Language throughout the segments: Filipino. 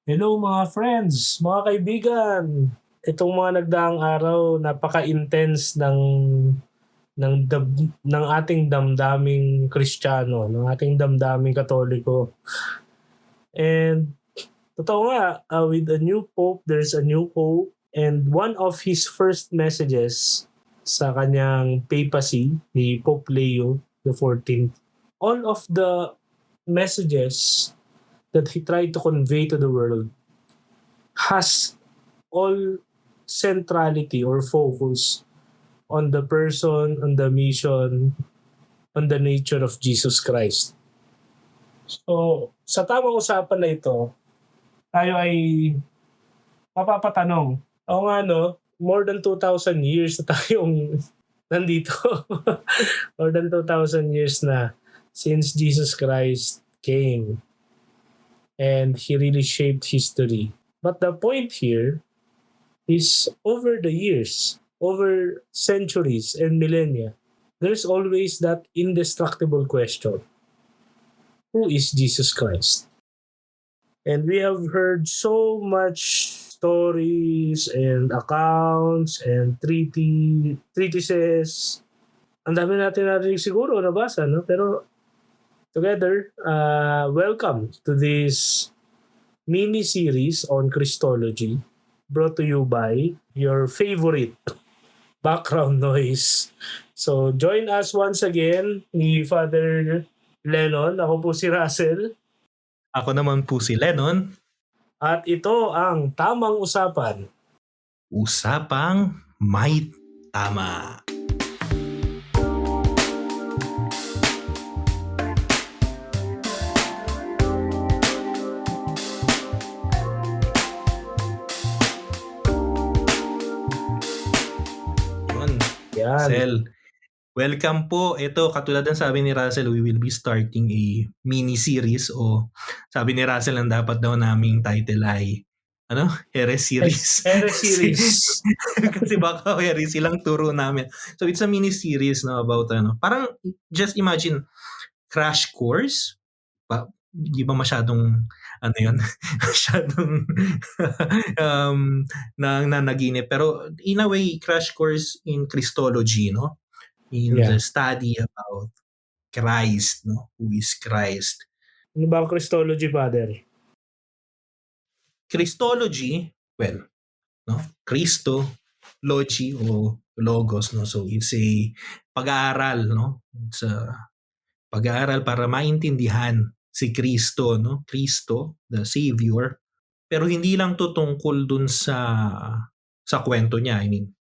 Hello mga friends, mga kaibigan. Itong mga nagdaang araw, napaka-intense ng ating damdaming Kristiyano, ng ating damdaming Katoliko. And totoo nga, with a new Pope, there's a new hope. And one of his first messages sa kanyang papacy, ni Pope Leo the 14th, all of the messages that he tried to convey to the world has all centrality or focus on the person, on the mission, on the nature of Jesus Christ. So, sa tamang usapan na ito, tayo ay mapapatanong. Oo nga no, more than 2,000 years na tayong nandito. More than 2,000 years na since Jesus Christ came and he really shaped history. But the point here is over the years, over centuries and millennia, there's always that indestructible question. Who is Jesus Christ? And we have heard so much stories and accounts and treatises. Ang dami natin narinig siguro nabasa, no? Pero together, welcome to this mini-series on Christology brought to you by your favorite background noise. So, join us once again ni Father Lennon. Ako po si Russell. Ako naman po si Lennon. At ito ang Tamang Usapan. Usapang may tama. Yan. Russell, welcome po. Ito, katulad ng sabi ni Russell, we will be starting a mini-series o sabi ni Russell ang dapat daw naming title ay Heres-series. Heres-series. Kasi baka heresy lang turo namin. So it's a mini-series na about parang just imagine crash course. Di ba masyadong masyadong nanaginip. Pero in a way, crash course in Christology, no? In the study about Christ, no? Who is Christ? Ano ba ang Christology, Father? Christology, well, no? Christo, logi o logos, no? So it's a pag-aaral, no? It's a pag-aaral para maintindihan si Kristo, no? Kristo, the Savior. Pero hindi lang to tungkol dun sa kwento niya. I mean,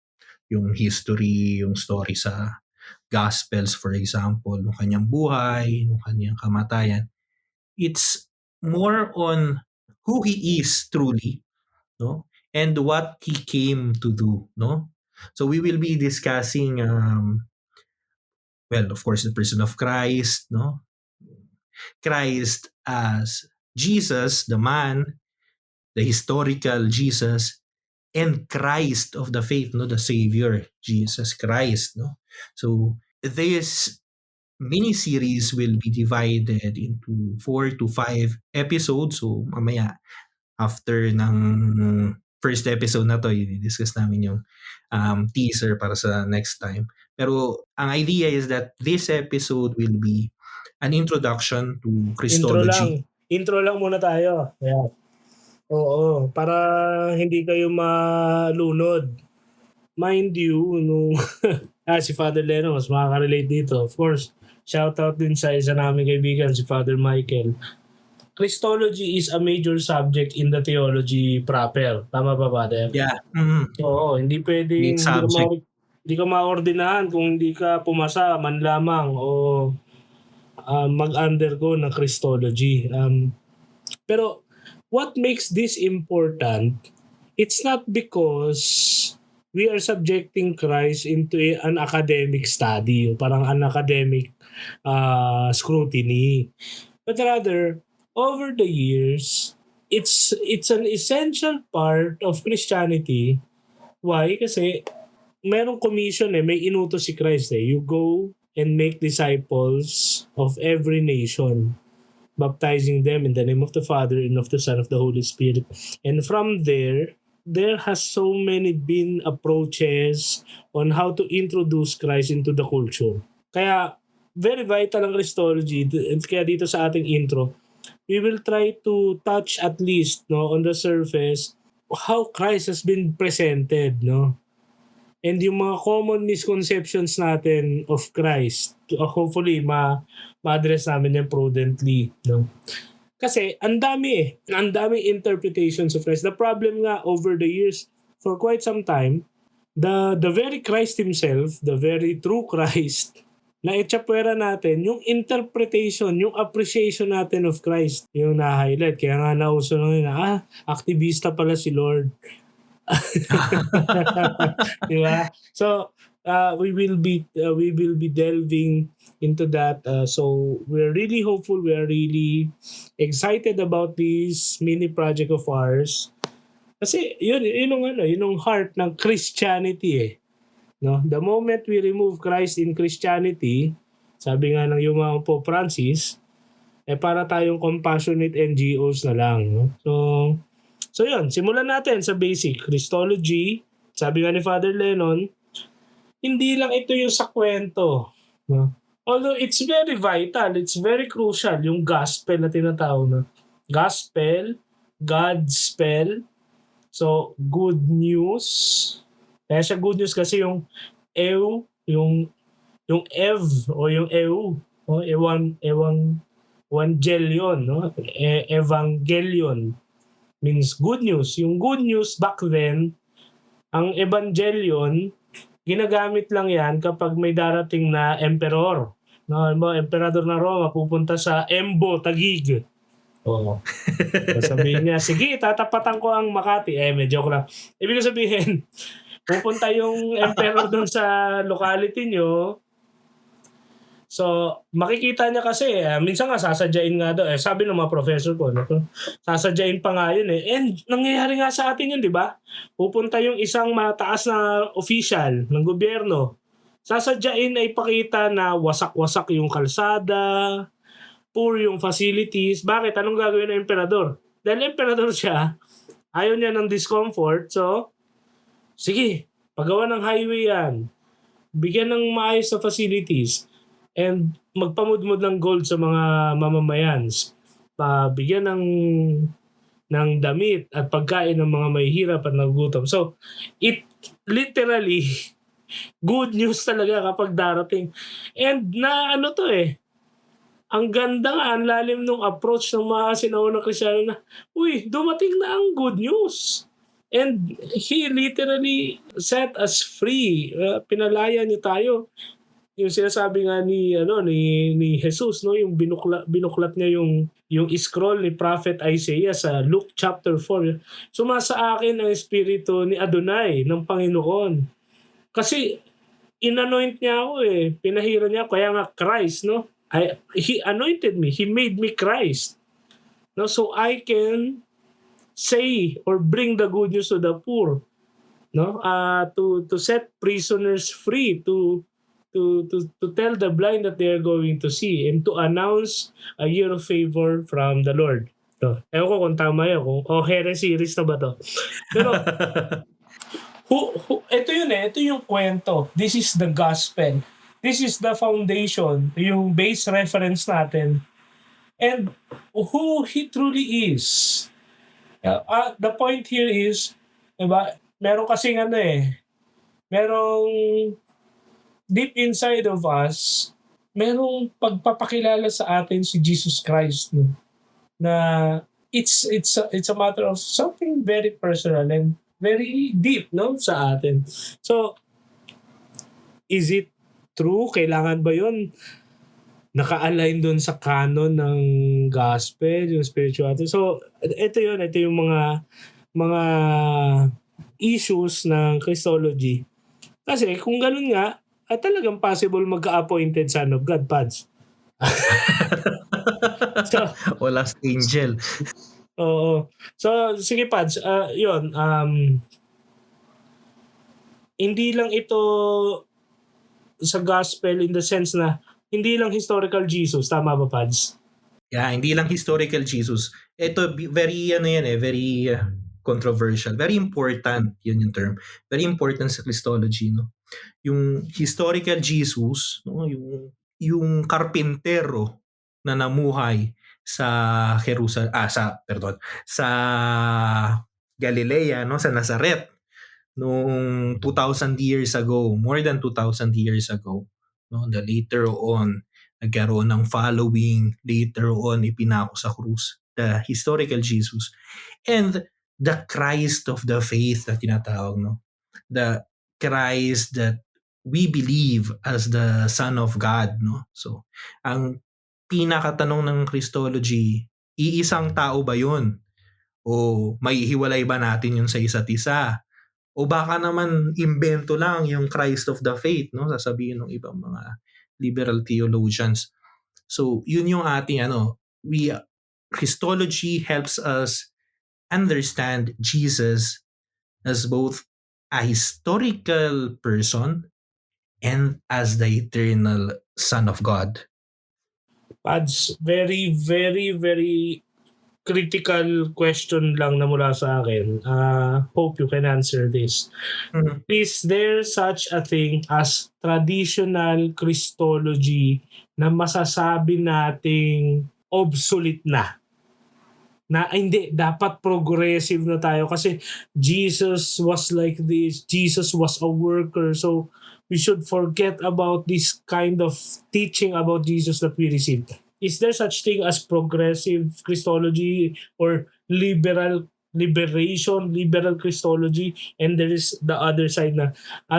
yung history, yung story sa Gospels, for example, nung kanyang buhay, nung kanyang kamatayan. It's more on who he is truly, no? And what he came to do, no? So we will be discussing, well, of course, the person of Christ, no? Christ as Jesus, the man, the historical Jesus, and Christ of the faith, no, the Savior, Jesus Christ, no. So this mini-series will be divided into 4 to 5 episodes. So mamaya, after ng first episode na to, i-discuss namin yung teaser para sa next time. Pero ang idea is that this episode will be an introduction to Christology. Intro lang muna tayo. Yeah. Oo, para hindi kayo malunod. Mind you, si Father Lennon, mas makaka-relate dito. Of course, shoutout din sa isa naming kaibigan, si Father Michael. Christology is a major subject in the theology proper. Tama ba, Father? Yeah. Oo, hindi pwedeng hindi ka maordinahan kung hindi ka pumasa man lamang o mag-undergo ng Christology. Pero what makes this important, it's not because we are subjecting Christ into an academic study, parang an academic scrutiny. But rather, over the years, it's an essential part of Christianity. Why? Kasi merong commission may inutos si Christ You go and make disciples of every nation. baptizing them in the name of the Father and of the Son of the Holy Spirit. And from there has so many been approaches on how to introduce Christ into the culture. Kaya very vital ang Christology. Kaya dito sa ating intro, we will try to touch at least on the surface how Christ has been presented, and yung mga common misconceptions natin of Christ. Hopefully ma-address namin yan prudently, Kasi ang daming interpretations of Christ. The problem nga over the years, for quite some time, the very Christ himself, the very true Christ, na itsapwera natin, yung interpretation, yung appreciation natin of Christ, yung na-highlight. Kaya nga nauso na aktivista pala si Lord. Diba? So, we will be delving into that. So we're really hopeful. We are really excited about this mini project of ours. Kasi yun yung heart ng Christianity No? The moment we remove Christ in Christianity, sabi nga ng yung Pope Francis, para tayong compassionate NGOs na lang. No? So yun, simulan natin sa basic. Christology, sabi nga ni Father Lennon, hindi lang ito yung sa kwento. No? Although it's very vital, it's very crucial, yung gospel na tinatawag na. Gospel, God's spell, so good news. Kaya siya good news kasi yung yung ev o yung evangelion, evangelion means good news. Yung good news back then, ang evangelion, ginagamit lang yan kapag may darating na emperor. Emperador na Roma pupunta sa Embo, Taguig. Sabihin niya, sige, tatapatan ko ang Makati. Medyo ko lang. Ibig sabihin, pupunta yung emperor doon sa locality nyo. So, makikita niya kasi, minsan nga sasadyain nga doon. Sabi ng mga professor ko, sasadyain pa nga yun And nangyayari nga sa atin yun, di ba? Pupunta yung isang mataas na official ng gobyerno. Sasadyain ay ipakita na wasak-wasak yung kalsada, poor yung facilities. Bakit? Anong gagawin ng emperador? Dahil emperador siya, ayaw niya ng discomfort. So, sige, paggawa ng highway yan. Bigyan ng maayos na facilities. And magpamudmud ng gold sa mga mamamayans. Bigyan ng damit at pagkain ng mga mahihirap at nagugutom. So, it literally good news talaga kapag darating. And ang ganda nga, ang lalim nung approach ng mga sinaunang Kristiyano na, dumating na ang good news. And He literally set us free. Pinalaya niyo tayo. Yung sinasabi nga ni Jesus, yung binuklat niya yung scroll ni Prophet Isaiah sa Luke chapter 4. Sumasa akin ang espiritu ni Adonai ng Panginoon. Kasi inanoint niya ako pinahira niya kaya nga Christ, He anointed me. He made me Christ. So I can say or bring the good news to the poor. To set prisoners free, to tell the blind that they are going to see, and to announce a year of favor from the Lord. Ewan ko kung tama yun, kung heresy series na ba to. Pero ito yung kwento. This is the gospel. This is the foundation, yung base reference natin. And who He truly is. The point here is, diba, meron kasing merong deep inside of us, merong pagpapakilala sa atin si Jesus Christ. Na it's a matter of something very personal and very deep sa atin. So, is it true? Kailangan ba yun naka-align doon sa canon ng gospel, yung spirituality? So, ito yung mga issues ng Christology. Kasi kung ganun nga, talagang possible magka-appointed son of God, Pads. O last angel. Oo. So, sige Pads, yun. Hindi lang ito sa gospel in the sense na hindi lang historical Jesus. Tama ba, Pads? Yeah, hindi lang historical Jesus. Ito very ano yan very controversial. Very important yun yung term. Very important sa Christology, no. Yung historical Jesus, no, yung karpintero na namuhay sa sa Galilea, no, sa Nazareth noong 2,000 years ago, more than 2,000 years ago, no, the later on nagkaroon ng following, later on ipinako sa krus, the historical Jesus, and the Christ of the faith na tinatawag, no, the Christ that we believe as the Son of God, no. So ang pinakatanong ng Christology, iisang tao ba yun o maihiwalay ba natin yun sa isa't isa? O baka naman imbento lang yung Christ of the faith, no? Sasabihin ng ibang mga liberal theologians. So, yun yung ating Christology helps us understand Jesus as both a historical person and as the eternal Son of God. Pads, very, very, very critical question lang na mula sa akin. Hope you can answer this. Mhm. Is there such a thing as traditional Christology na masasabi nating obsolete na? Na hindi, dapat progressive na tayo kasi Jesus was like this, Jesus was a worker, so we should forget about this kind of teaching about Jesus that we received. Is there such thing as progressive Christology or liberal Christology, and there is the other side na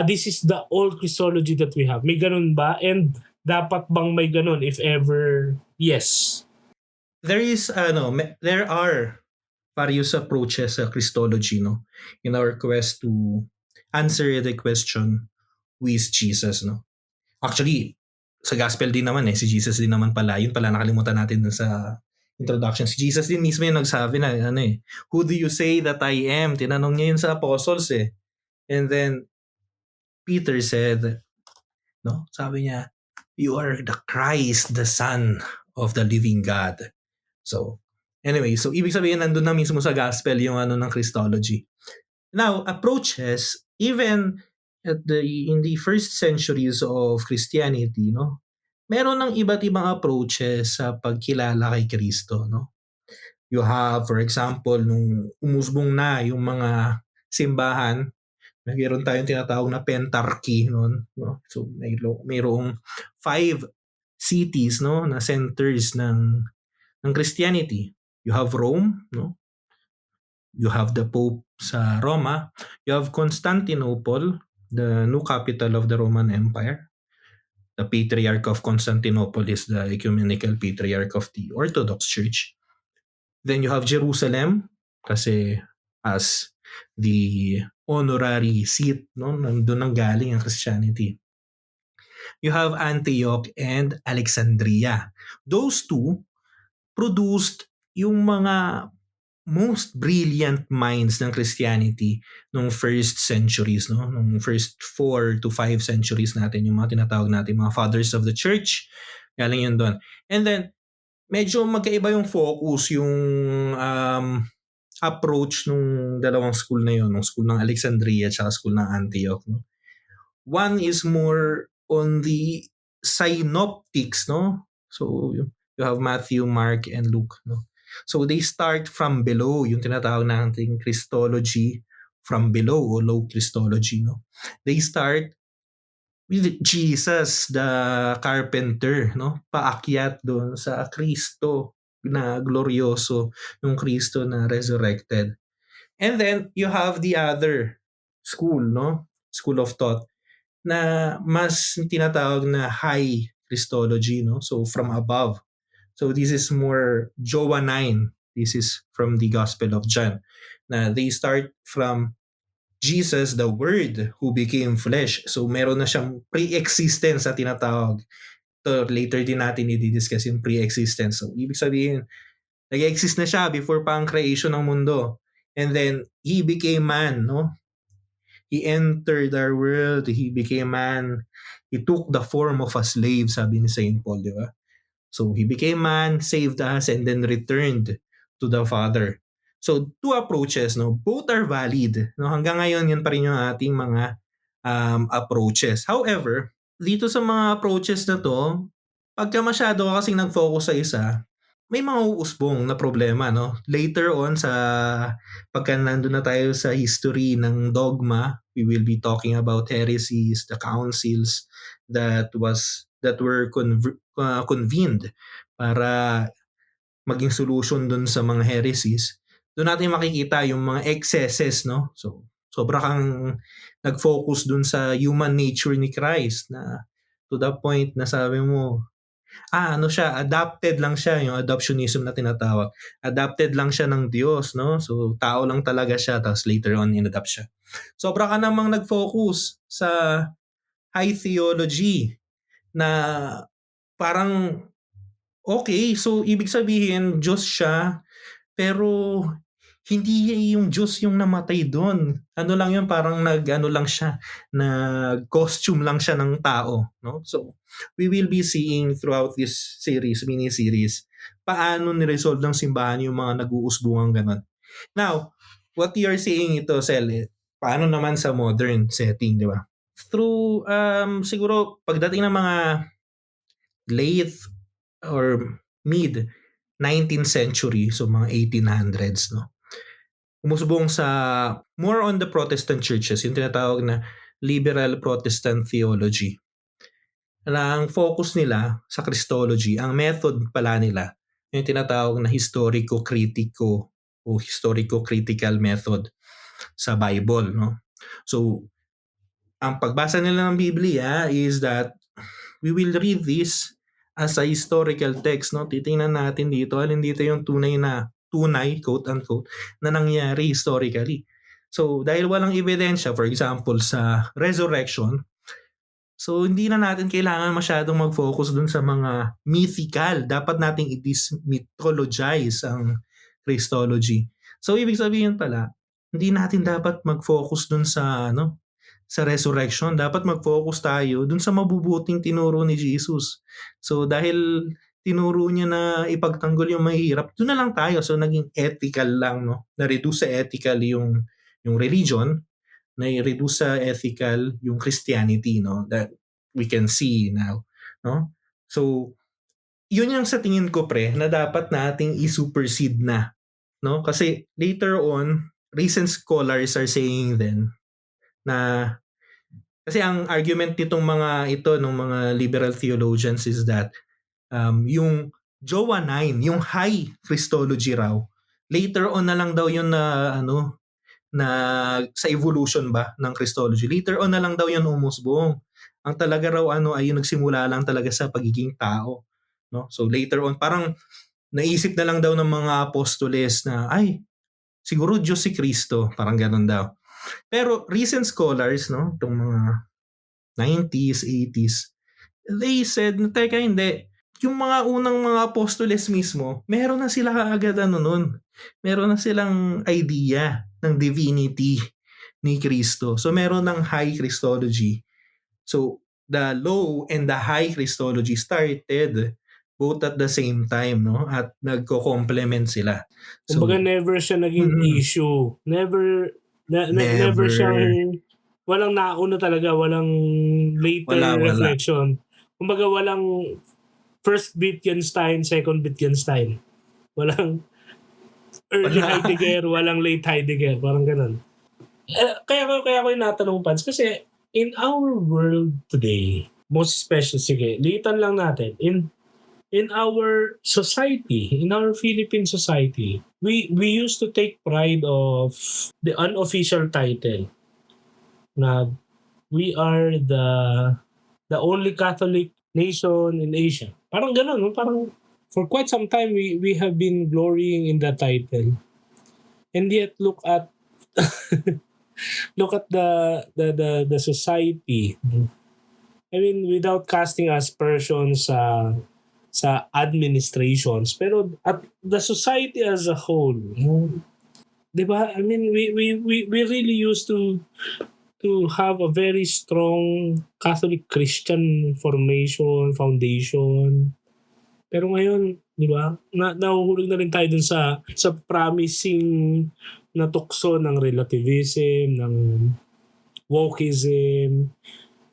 this is the old Christology that we have? May ganun ba? And dapat bang may ganun if ever yes? There are various approaches sa Christology, no, in our quest to answer the question, who is Jesus, no. Actually, sa gospel din naman si Jesus din naman pala. Yun pala nakalimutan natin dun sa introduction. Si Jesus din mismo yung nagsabi na who do you say that I am? Tinanong niya yun sa apostles And then Peter said, no, sabi niya, you are the Christ, the Son of the living God. So, anyway, so ibig sabihin nandun na mismo sa gospel yung ng Christology. Now, approaches, even in the first centuries of Christianity, no, meron ng iba't ibang approaches sa pagkilala kay Kristo, no. You have, for example, nung umusbong na yung mga simbahan, mayroon tayong tinatawag na pentarchy noon, no. So mayroong 5 cities, no, na centers ng Christianity. You have Rome, no. You have the Pope sa Roma. You have Constantinople, the new capital of the Roman Empire. The Patriarch of Constantinople is the ecumenical patriarch of the Orthodox Church. Then you have Jerusalem, kasi as the honorary seat, no, nandun ang galing ang Christianity. You have Antioch and Alexandria. Those two produced yung mga most brilliant minds ng Christianity nung first centuries, no? Nung first 4 to 5 centuries natin, yung mga tinatawag natin mga fathers of the church, galing yun doon. And then, medyo magkaiba yung focus, yung approach nung dalawang school na yun, nung school ng Alexandria at school ng Antioch, no? One is more on the synoptics, no? So, you have Matthew, Mark, and Luke, no? So they start from below, yung tinatawag nating Christology from below o low Christology, no. They start with Jesus the carpenter, no, paakyat doon sa Kristo na glorioso, yung Kristo na resurrected. And then you have the other school, no, school of thought na mas tinatawag na high Christology, no, so from above. So this is more Johannine. This is from the Gospel of John. Na they start from Jesus, the Word who became flesh. So meron na siyang pre-existence na tinatawag. So later din natin i-discuss yung pre-existence. So ibig sabihin, nag-exist na siya before pa ang creation ng mundo. And then, He became man, no? He entered our world. He became man. He took the form of a slave, sabi ni Saint Paul, di ba? So he became man, saved us, and then returned to the Father. So two approaches, no? Both are valid. No? Hanggang ngayon, yan pa rin yung ating mga approaches. However, dito sa mga approaches na to, pagka masyado ka kasing nag-focus sa isa, may mga uusbong na problema, no? Later on sa pagka nandun na tayo sa history ng dogma, we will be talking about heresies, the councils that were convened para maging solution dun sa mga heresies. Doon natin makikita yung mga excesses, no? So sobra kang nag-focus dun sa human nature ni Christ na to the point na sabi mo, adapted lang siya, yung adoptionism na tinatawag. Adapted lang siya ng Diyos, no? So, tao lang talaga siya, tapos later on, in-adapt siya. Sobra ka namang nag-focus sa high theology na parang, okay, so ibig sabihin, Diyos siya, pero hindi yung Diyos yung namatay doon. Ano lang yun, parang nag-costume lang siya ng tao. No? So, we will be seeing throughout this mini-series, paano ni-resolve ng simbahan yung mga nag-uusbungang ganon. Now, what you are saying ito, Sel, paano naman sa modern setting, di ba? Through, siguro, pagdating ng mga late or mid 19th century, so mga 1800s, no? Umusbong sa more on the Protestant churches, yung tinatawag na liberal Protestant theology. Ang focus nila sa Christology, ang method pala nila, yung tinatawag na historico-critical method sa Bible. No? So, ang pagbasa nila ng Biblia is that we will read this as a historical text. No? Titingnan natin dito, alin dito yung tunay, quote-unquote, na nangyari historically. So, dahil walang ebidensya, for example, sa resurrection, so hindi na natin kailangan masyadong mag-focus dun sa mga mythical. Dapat nating i-mythologize ang Christology. So, ibig sabihin pala, hindi natin dapat mag-focus dun sa resurrection. Dapat mag-focus tayo dun sa mabubuting tinuro ni Jesus. So, dahil tinuro niya na ipagtanggol yung mahirap, doon na lang tayo. So, naging ethical lang, no? Na-reduce sa ethical yung religion, na-reduce sa ethical yung Christianity, no? That we can see now, no? So, yun yung sa tingin ko, na dapat nating i-supersede na, no? Kasi later on, recent scholars are saying then na kasi ang argument nitong ng mga liberal theologians is that yung Joa 9, yung high Christology raw, later on na lang daw yun na sa evolution ba ng Christology. Later on na lang daw yun umusbong. Ang talaga raw ay yung nagsimula lang talaga sa pagiging tao. No? So later on, parang naisip na lang daw ng mga apostoles na, siguro Diyos si Kristo. Parang ganun daw. Pero recent scholars, no, itong mga 90s, 80s, they said, teka, hindi. Yung mga unang mga apostoles mismo, meron na sila kaagad nun. Meron na silang idea ng divinity ni Kristo. So meron ng high Christology. So the low and the high Christology started both at the same time, no? At nagko-complement sila. So, kumbaga never siya naging issue. Never siyang walang nauna talaga, walang later reflection. Kumbaga walang first Wittgenstein, second Wittgenstein. Walang early Heidegger, walang late Heidegger, parang ganun. Kaya ko yung natanong, Pans, kasi in our world today, most especially, sige, litan lang natin, in our society, in our Philippine society, we used to take pride of the unofficial title na we are the only Catholic nation in Asia. Parang gano'n, no? Parang for quite some time we have been glorying in that title. And yet look at the society. I mean, without casting aspersions sa administrations, pero at the society as a whole, diba? I mean, we really used to have a very strong Catholic Christian foundation. Pero ngayon, di ba, nahuhulog na rin tayo dun sa promising na tukso ng relativism, ng wokeism,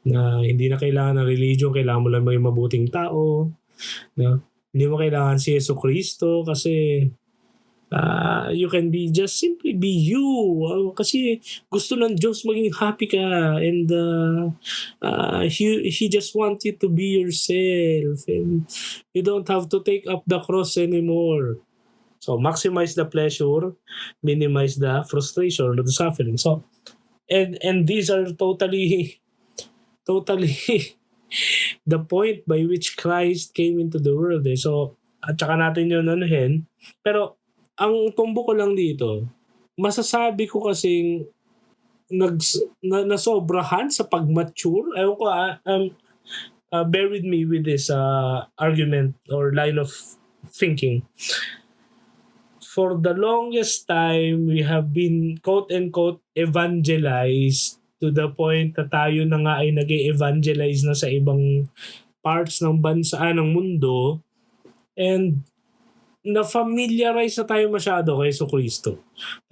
na hindi na kailangan ng religion, kailangan mo lang maging mabuting tao. No? Hindi mo kailangan si Yesu Cristo kasi you can be just simply be you. Kasi gusto ng Diyos maging happy ka, and he just wants you to be yourself, and you don't have to take up the cross anymore. So maximize the pleasure, minimize the frustration or the suffering. So and these are totally the point by which Christ came into the world. So at saka natin yun anuhin. Pero ang tumbo ko lang dito, masasabi ko kasing nasobrahan sa pag-mature. Ewan ko, bear with me with this argument or line of thinking. For the longest time, we have been quote-unquote evangelized to the point na tayo na nga ay nag-evangelize na sa ibang parts ng bansa, ng mundo, and na-familiarize na tayo masyado kay Yesu Cristo.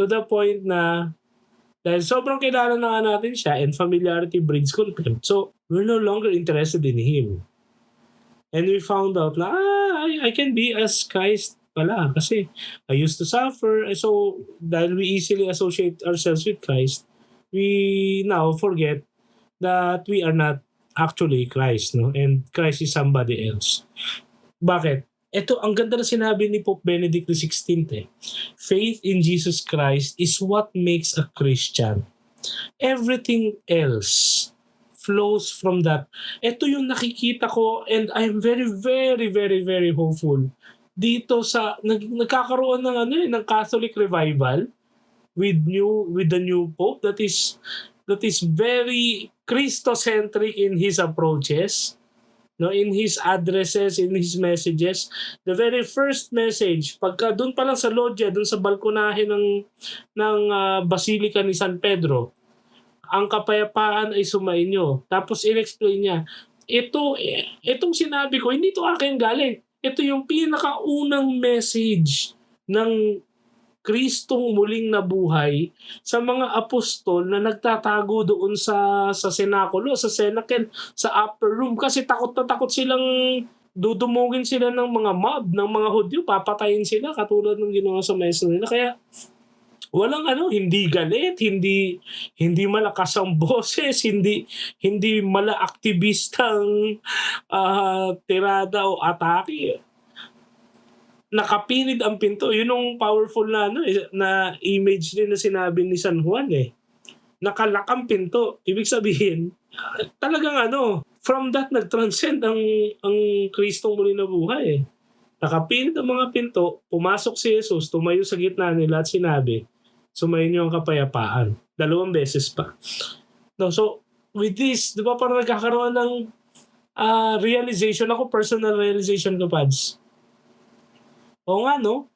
To the point na dahil sobrang kilala na nga natin siya and familiarity breeds contempt. So, we're no longer interested in Him. And we found out na, I can be as Christ pala kasi I used to suffer. So, dahil we easily associate ourselves with Christ, we now forget that we are not actually Christ, no? And Christ is somebody else. Bakit? Ito, ang ganda na sinabi ni Pope Benedict XVI. Faith in Jesus Christ is what makes a Christian. Everything else flows from that. Ito yung nakikita ko, and I'm very, very, very, very hopeful. Dito sa, nagkakaroon ng ng Catholic revival with the new Pope that is very Christocentric in his approaches. No, in his addresses, in his messages. The very first message, pagka doon pa lang sa loggia, doon sa balkonahe ng Basilica ni San Pedro, ang kapayapaan ay sumainyo. Tapos in-explain niya, itong sinabi ko, hindi ito akin galing. Ito yung pinakaunang message ng Kristong muling nabuhay sa mga apostol na nagtatago doon sa senakulo, sa cenacle, sa upper room, kasi takot na takot silang dudumugin sila ng mga mob, ng mga Hudyo, papatayin sila katulad ng ginawa sa maestro nila. Kaya walang hindi galit, hindi malakas ang boses, hindi mala-aktivistang tirada o atake. Nakapinid ang pinto. Yun yung powerful na image din na sinabi ni San Juan Nakalak ang pinto. Ibig sabihin, talagang from that nag-transcend ang Kristong muli na buhay. Nakapinid ang mga pinto, pumasok si Jesus, tumayo sa gitna nila at sinabi, sumayin niyo ang kapayapaan. 2 beses pa. No, so, with this, di ba parang nagkakaroon ng realization, ako personal realization ko, Pads. O nga, no?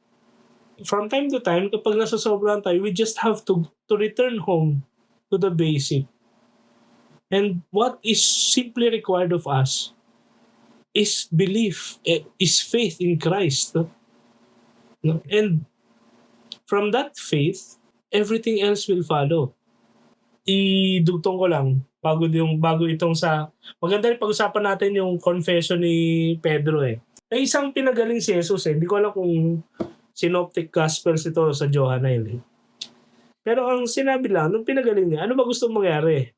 From time to time, kapag nasasobrahan tayo, we just have to return home to the basic. And what is simply required of us is belief, is faith in Christ. No? And from that faith, everything else will follow. Idugtong ko lang, bago itong sa... Maganda rin pag-usapan natin yung confession ni Pedro May isang pinagaling si Jesus Hindi ko alam kung synoptic gospels ito sa Johannine Pero ang sinabi lang, nung pinagaling niya, ano ba gusto mangyari?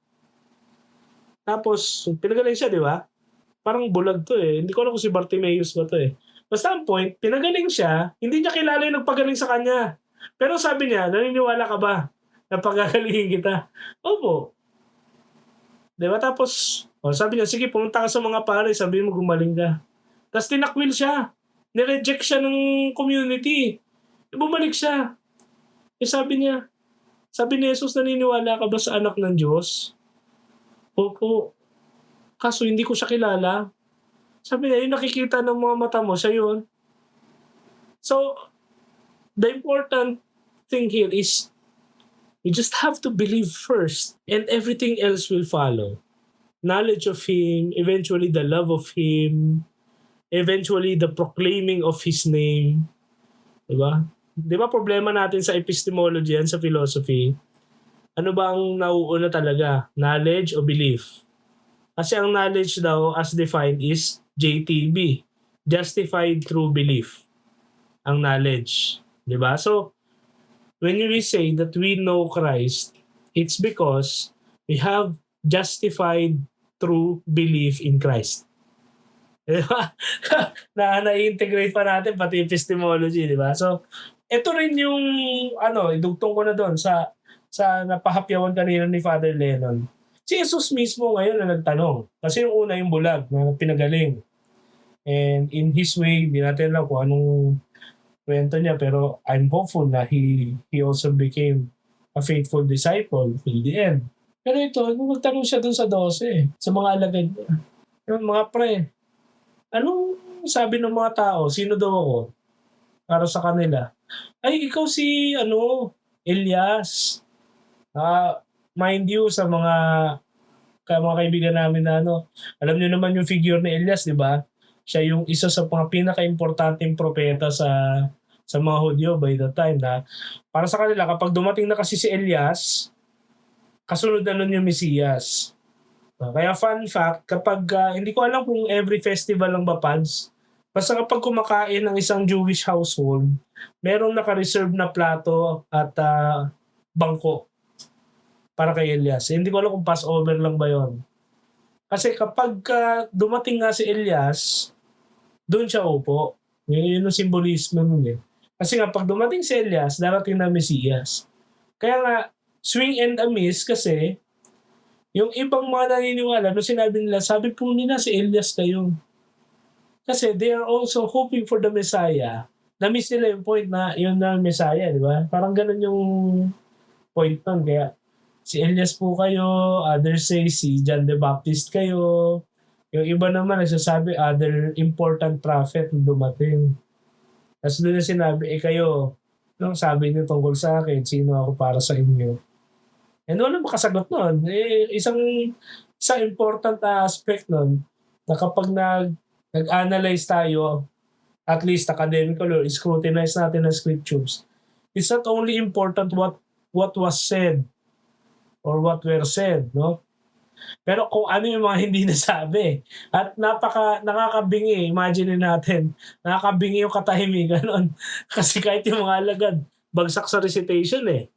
Tapos, pinagaling siya, di ba? Parang bulag to Hindi ko alam kung si Bartimaeus ba to Basta ang point, pinagaling siya, hindi niya kilala yung nagpagaling sa kanya. Pero sabi niya, naniniwala ka ba na pagagalingin kita? Opo. Di ba? Tapos, sabi niya, sige, pumunta ka sa mga pare, sabihin mo gumaling ka. Tapos tinakwil siya. Nireject siya ng community. Bumalik siya. Sabi ni Jesus, naniniwala ka ba sa anak ng Diyos? Opo. Kaso hindi ko siya kilala. Sabi niya, yung nakikita ng mga mata mo, siya yun. So, the important thing here is, you just have to believe first, and everything else will follow. Knowledge of Him, eventually the love of Him, eventually the proclaiming of His name. Diba? Diba problema natin sa epistemology yan, sa philosophy? Ano ba ang nauuna talaga? Knowledge o belief? Kasi ang knowledge daw as defined is JTB. Justified through belief. Ang knowledge. Diba? So, when we say that we know Christ, it's because we have justified through belief in Christ. Diba? Na-integrate pa natin pati epistemology, di ba? So, ito rin yung idugtong ko na doon sa napahapyawan kanina ni Father Lennon. Si Jesus mismo ngayon na nagtanong. Kasi yung una yung bulag na pinagaling. And in his way, hindi natin alam kung anong kwento niya, pero I'm hopeful na he also became a faithful disciple till the end. Pero ito, magtanong siya dun sa 12, sa mga alagad niya. Yung mga pre, anong sabi ng mga tao? Sino daw ako? Para sa kanila. Ay, ikaw si, Elias. Mind you, sa mga kaibigan namin na alam niyo naman yung figure ni Elias, di ba? Siya yung isa sa mga pinaka-importanting propeta sa mga Hudyo by the time na para sa kanila, kapag dumating na kasi si Elias, kasunod na nun yung Mesiyas. Kaya fun fact, kapag, hindi ko alam kung every festival ng Bapads, basta kapag kumakain ng isang Jewish household, merong naka-reserve na plato at bangko para kay Elias. Hindi ko alam kung Passover lang ba yon. Kasi kapag dumating nga si Elias, doon siya upo. Yun yung simbolismo nun eh. Kasi nga pag dumating si Elias, darating na Mesiyas. Kaya nga, swing and a miss kasi yung ibang mga naniniwala, no sinabi nila, sabi po nila si Elias kayo. Kasi they are also hoping for the Messiah. Na-miss nila yung point na yun na Messiah, di ba? Parang ganun yung point nun. Kaya si Elias po kayo, others say si John the Baptist kayo. Yung iba naman nagsasabi other important prophet na dumating. Tapos doon na sinabi, kayo, nung sabi niyo tungkol sa akin, sino ako para sa inyo? And wala makasagot nun. Isang important aspect nun, na kapag nag-analyze tayo, at least academically, scrutinize natin ang scriptures, it's not only important what was said, or what were said, no? Pero kung ano yung mga hindi nasabi. At nakakabingi, imagine natin, nakakabingi yung katahimikan nun. Kasi kahit yung mga alagad, bagsak sa recitation eh.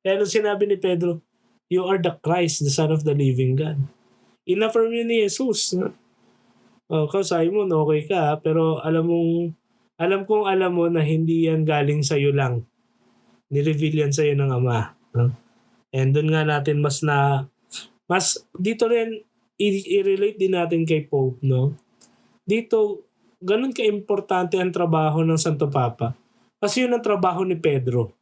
Kaya nung sinabi ni Pedro, you are the Christ, the Son of the living God. In-affirm yun ni Jesus. Simon, okay ka, pero alam mo na hindi yan galing sa'yo lang. Nireveal yan sa'yo ng Ama. And doon nga natin mas dito rin i-relate din natin kay Pope, no? Dito, ganun ka-importante ang trabaho ng Santo Papa. Kasi yun ang trabaho ni Pedro.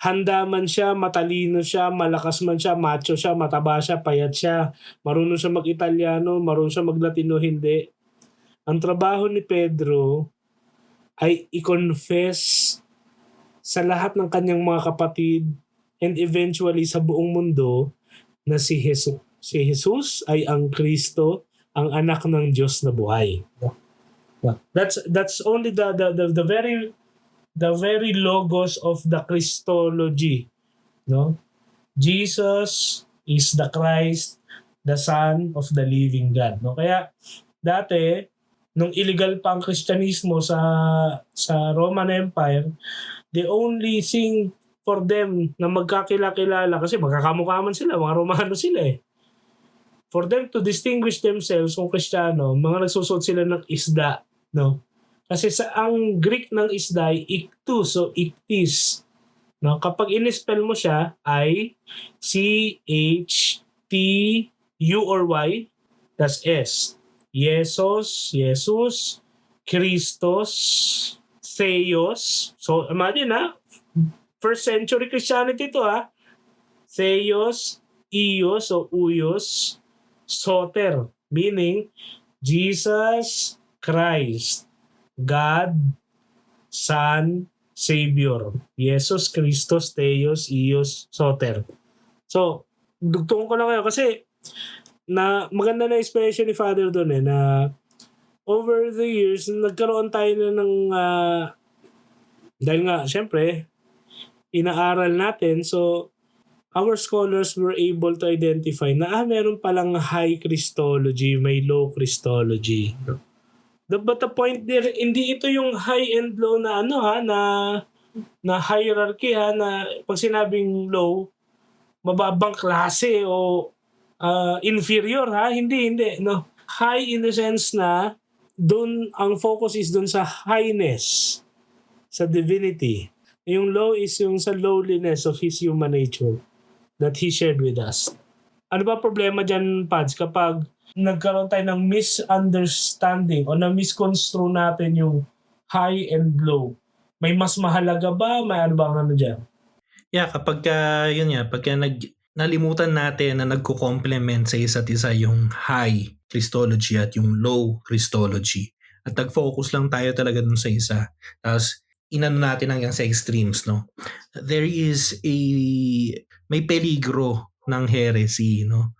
Handa man siya, matalino siya, malakas man siya, macho siya, mataba siya, payat siya, marunong siya mag-Italiano, marunong siya mag-Latino, hindi. Ang trabaho ni Pedro ay i-confess sa lahat ng kanyang mga kapatid and eventually sa buong mundo na si Jesus. Si Jesus ay ang Kristo, ang anak ng Diyos na buhay. That's only the very logos of the Christology, no? Jesus is the Christ, the Son of the living God, no? Kaya dati nung illegal pa ang Kristyanismo sa Roman Empire, the only thing for them na magkakilala kasi magkakamukha man sila, mga Romano sila eh. For them to distinguish themselves kung Kristiyano, mga nagsusot sila ng isda, no? Kasi ang Greek ng isda ay iktu, so iktis. No? Kapag in-spell mo siya ay C-H-T-U or Y, that's S. Jesus, Christos, Theos. So imagine first century Christianity to Theos, Ios o Uyos, Soter, meaning Jesus Christ, God, Son, Savior. Jesus, Christos, Theos, Ios, Soter. So, dugtong ko lang kayo kasi na maganda na expression ni Father doon na over the years, nagkaroon tayo na ng, dahil nga, syempre, inaaral natin, so, our scholars were able to identify na, meron palang high Christology, may low Christology. But the point there, hindi ito yung high and low na na hierarchy na pag sinabing low, mababang klase o inferior hindi, no. High in the sense na doon ang focus is doon sa highness, sa divinity. Yung low is yung sa lowliness of his human nature that he shared with us. Ano ba problema dyan, Pads, kapag nagkaroon tayo ng misunderstanding o na-misconstrue natin yung high and low? May mas mahalaga ba? May ano ba ang dyan? Yeah, kapag nalimutan natin na nagko-complement sa isa't isa yung high Christology at yung low Christology. At nag-focus lang tayo talaga dun sa isa. Tapos, inano natin hanggang sa extremes, no? May peligro ng heresy, no?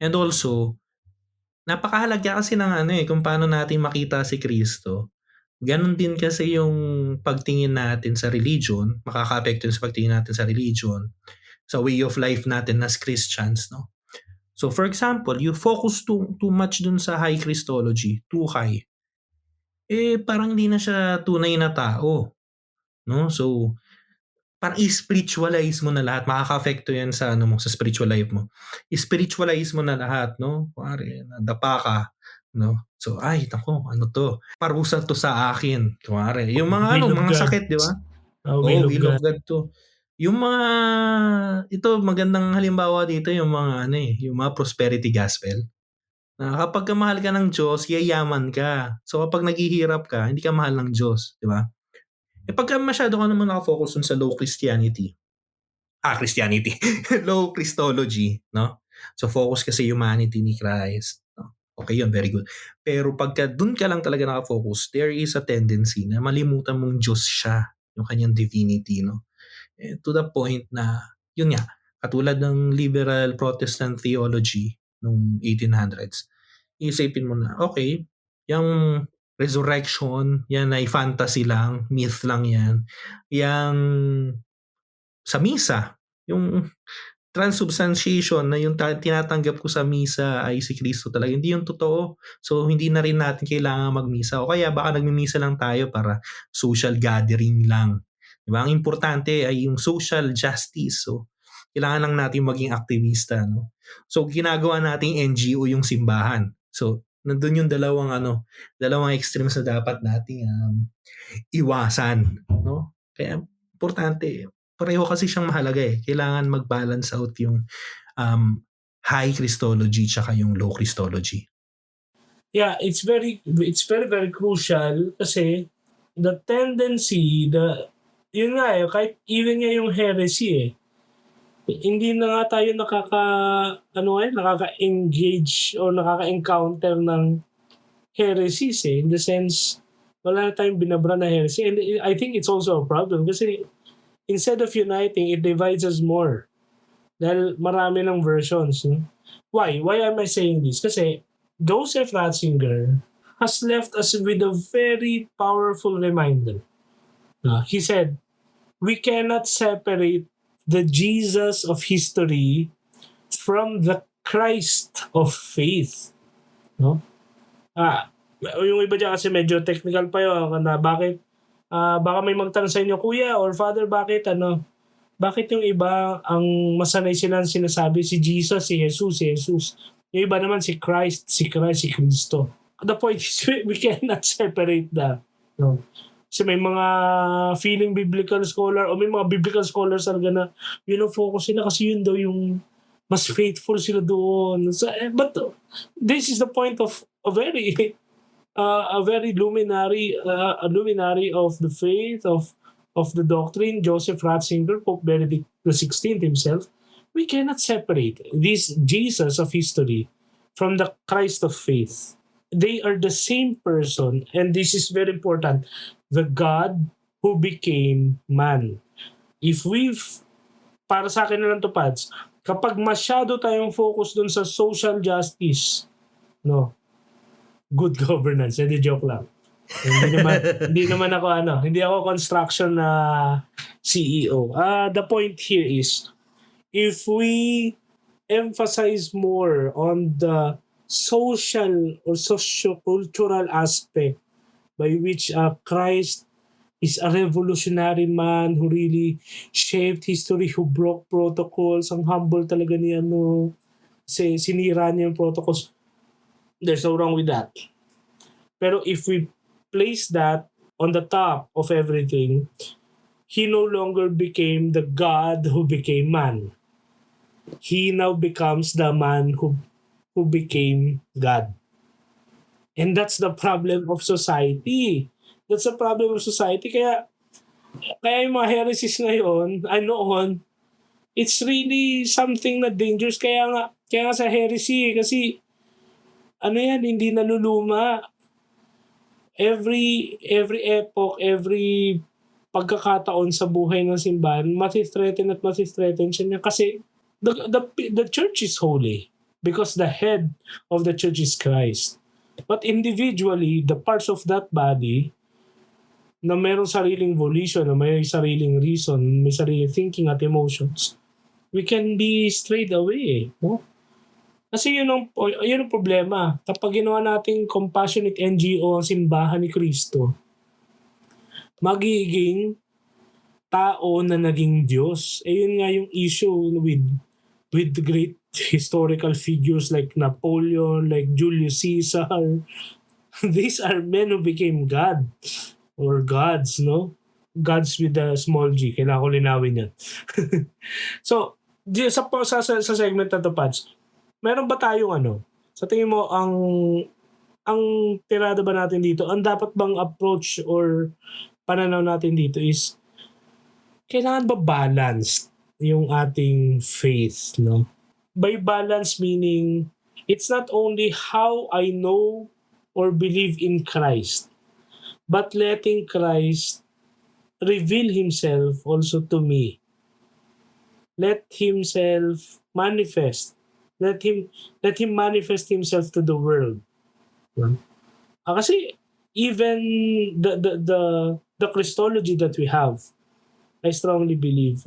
And also, napakahalaga kasi ng kung paano natin makita si Kristo. Ganon din kasi yung pagtingin natin sa religion, makaka-apekto sa pagtingin natin sa religion, sa way of life natin as Christians, no? So for example, you focus too much dun sa high Christology, too high. Parang hindi na siya tunay na tao, no? So parang i-spiritualize mo na lahat, makaka-apekto yan sa sa spiritual life mo. I-spiritualize mo na lahat, no? Kuwari, nadapa ka, no? So, ay, nako, ano to? Parusa to sa akin. Kuwari, yung mga Will of mga God. sakit, di ba? Will of God to. Yung mga, ito, magandang halimbawa dito, yung mga, yung mga prosperity gospel. Na kapag mahal ka ng Diyos, yayaman ka. So, kapag naghihirap ka, hindi ka mahal ng Diyos, di ba? Pagka masyado ka naman nakafocus sa low Christianity, low Christology, no? So, focus ka sa humanity ni Christ. No? Okay yun, very good. Pero pagka dun ka lang talaga nakafocus, there is a tendency na malimutan mong Diyos siya, yung kanyang divinity, no? To the point na, yun nga, katulad ng liberal Protestant theology nung 1800s, isipin mo na, okay, yung resurrection, yan ay fantasy lang, myth lang yan. Yang sa misa, yung transubstantiation na yung tinatanggap ko sa misa ay si Kristo talaga. Hindi yung totoo. So, hindi na rin natin kailangan magmisa. O kaya baka nagmimisa lang tayo para social gathering lang. Diba? Ang importante ay yung social justice. So, kailangan lang natin maging aktivista. No? So, ginagawa nating NGO yung simbahan. So, nandun yung dalawang extremes na dapat nating iwasan. No? Kaya, importante, pareho kasi siyang mahalaga eh. Kailangan mag-balance out yung high Christology tsaka yung low Christology. Yeah, it's very very crucial kasi the tendency, yun nga kahit even nga yung heresy hindi na nga tayo nakaka-engage o nakaka-encounter ng heresies in the sense wala na tayong binabra na heresy, and I think it's also a problem kasi instead of uniting, it divides us more dahil marami ng versions. Why am I saying this? Kasi Joseph Ratzinger has left us with a very powerful reminder. He said, we cannot separate the Jesus of history from the Christ of faith. No? Yung iba dyan kasi medyo technical pa yun na bakit baka may magtanong sa inyo, Kuya or Father, bakit yung iba ang masanay silang sinasabi si Jesus, si Jesus. Yung iba naman si Christ, si Kristo. The point is we cannot separate that. No? Kasi may mga feeling biblical scholar o may mga biblical scholars talaga na focus sila kasi yun daw yung mas faithful sila doon. So, but this is the point of a very luminary of the faith of the doctrine, Joseph Ratzinger, Pope Benedict XVI himself. We cannot separate this Jesus of history from the Christ of faith. They are the same person, and this is very important. The God who became man. Para sa akin na lang to, Pads, kapag masyado tayong focus dun sa social justice, no, good governance. Hindi, joke lang. Hindi naman ako hindi ako construction na CEO. The point here is, if we emphasize more on the social or socio-cultural aspect by which Christ is a revolutionary man who really shaped history, who broke protocols. Ang humble talaga ni sinira niya yung protocols. There's no wrong with that. Pero if we place that on the top of everything, he no longer became the God who became man. He now becomes the man who became God. And that's the problem of society. That's the problem of society. Kaya yung mga heresies ngayon, noon, it's really something na dangerous. Kaya nga sa heresy, kasi hindi naluluma. Every epoch, every pagkakataon sa buhay ng simbahan, masithreaten siya niya kasi the church is holy because the head of the church is Christ. But individually, the parts of that body na mayroong sariling volition, na may sariling reason, may sariling thinking at emotions, we can be strayed away. No? Kasi yun ang problema. Kapag ginawa nating compassionate NGO ang simbahan ni Kristo, magiging tao na naging Diyos. Yun nga yung issue with the great historical figures like Napoleon, like Julius Caesar. These are men who became God or gods, no? Gods with a small g. Kailangan ko linawin yan. So, sa segment na to, Pads, meron ba tayong sa tingin mo, ang tirada ba natin dito, ang dapat bang approach or pananaw natin dito is, kailangan ba balanced yung ating faith, no? By balance meaning, it's not only how I know or believe in Christ, but letting Christ reveal Himself also to me. Let Himself manifest. Let Him manifest Himself to the world. Kasi even the Christology that we have, I strongly believe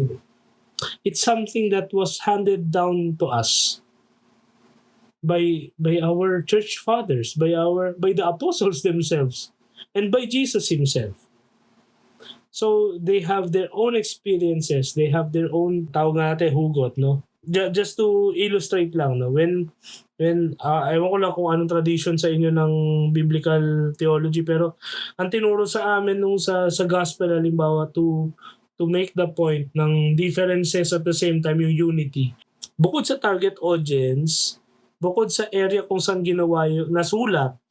it's something that was handed down to us by our church fathers, by the apostles themselves, and by Jesus Himself. So they have their own experiences, they have their own tawag natin hugot, no? Just to illustrate lang, no, when ewan ko lang kung anong tradition sa inyo ng biblical theology, pero ang tinuro sa amin nung sa gospel, halimbawa, to make the point ng differences at the same time yung unity. Bukod sa target audience, bukod sa area kung saan nasulat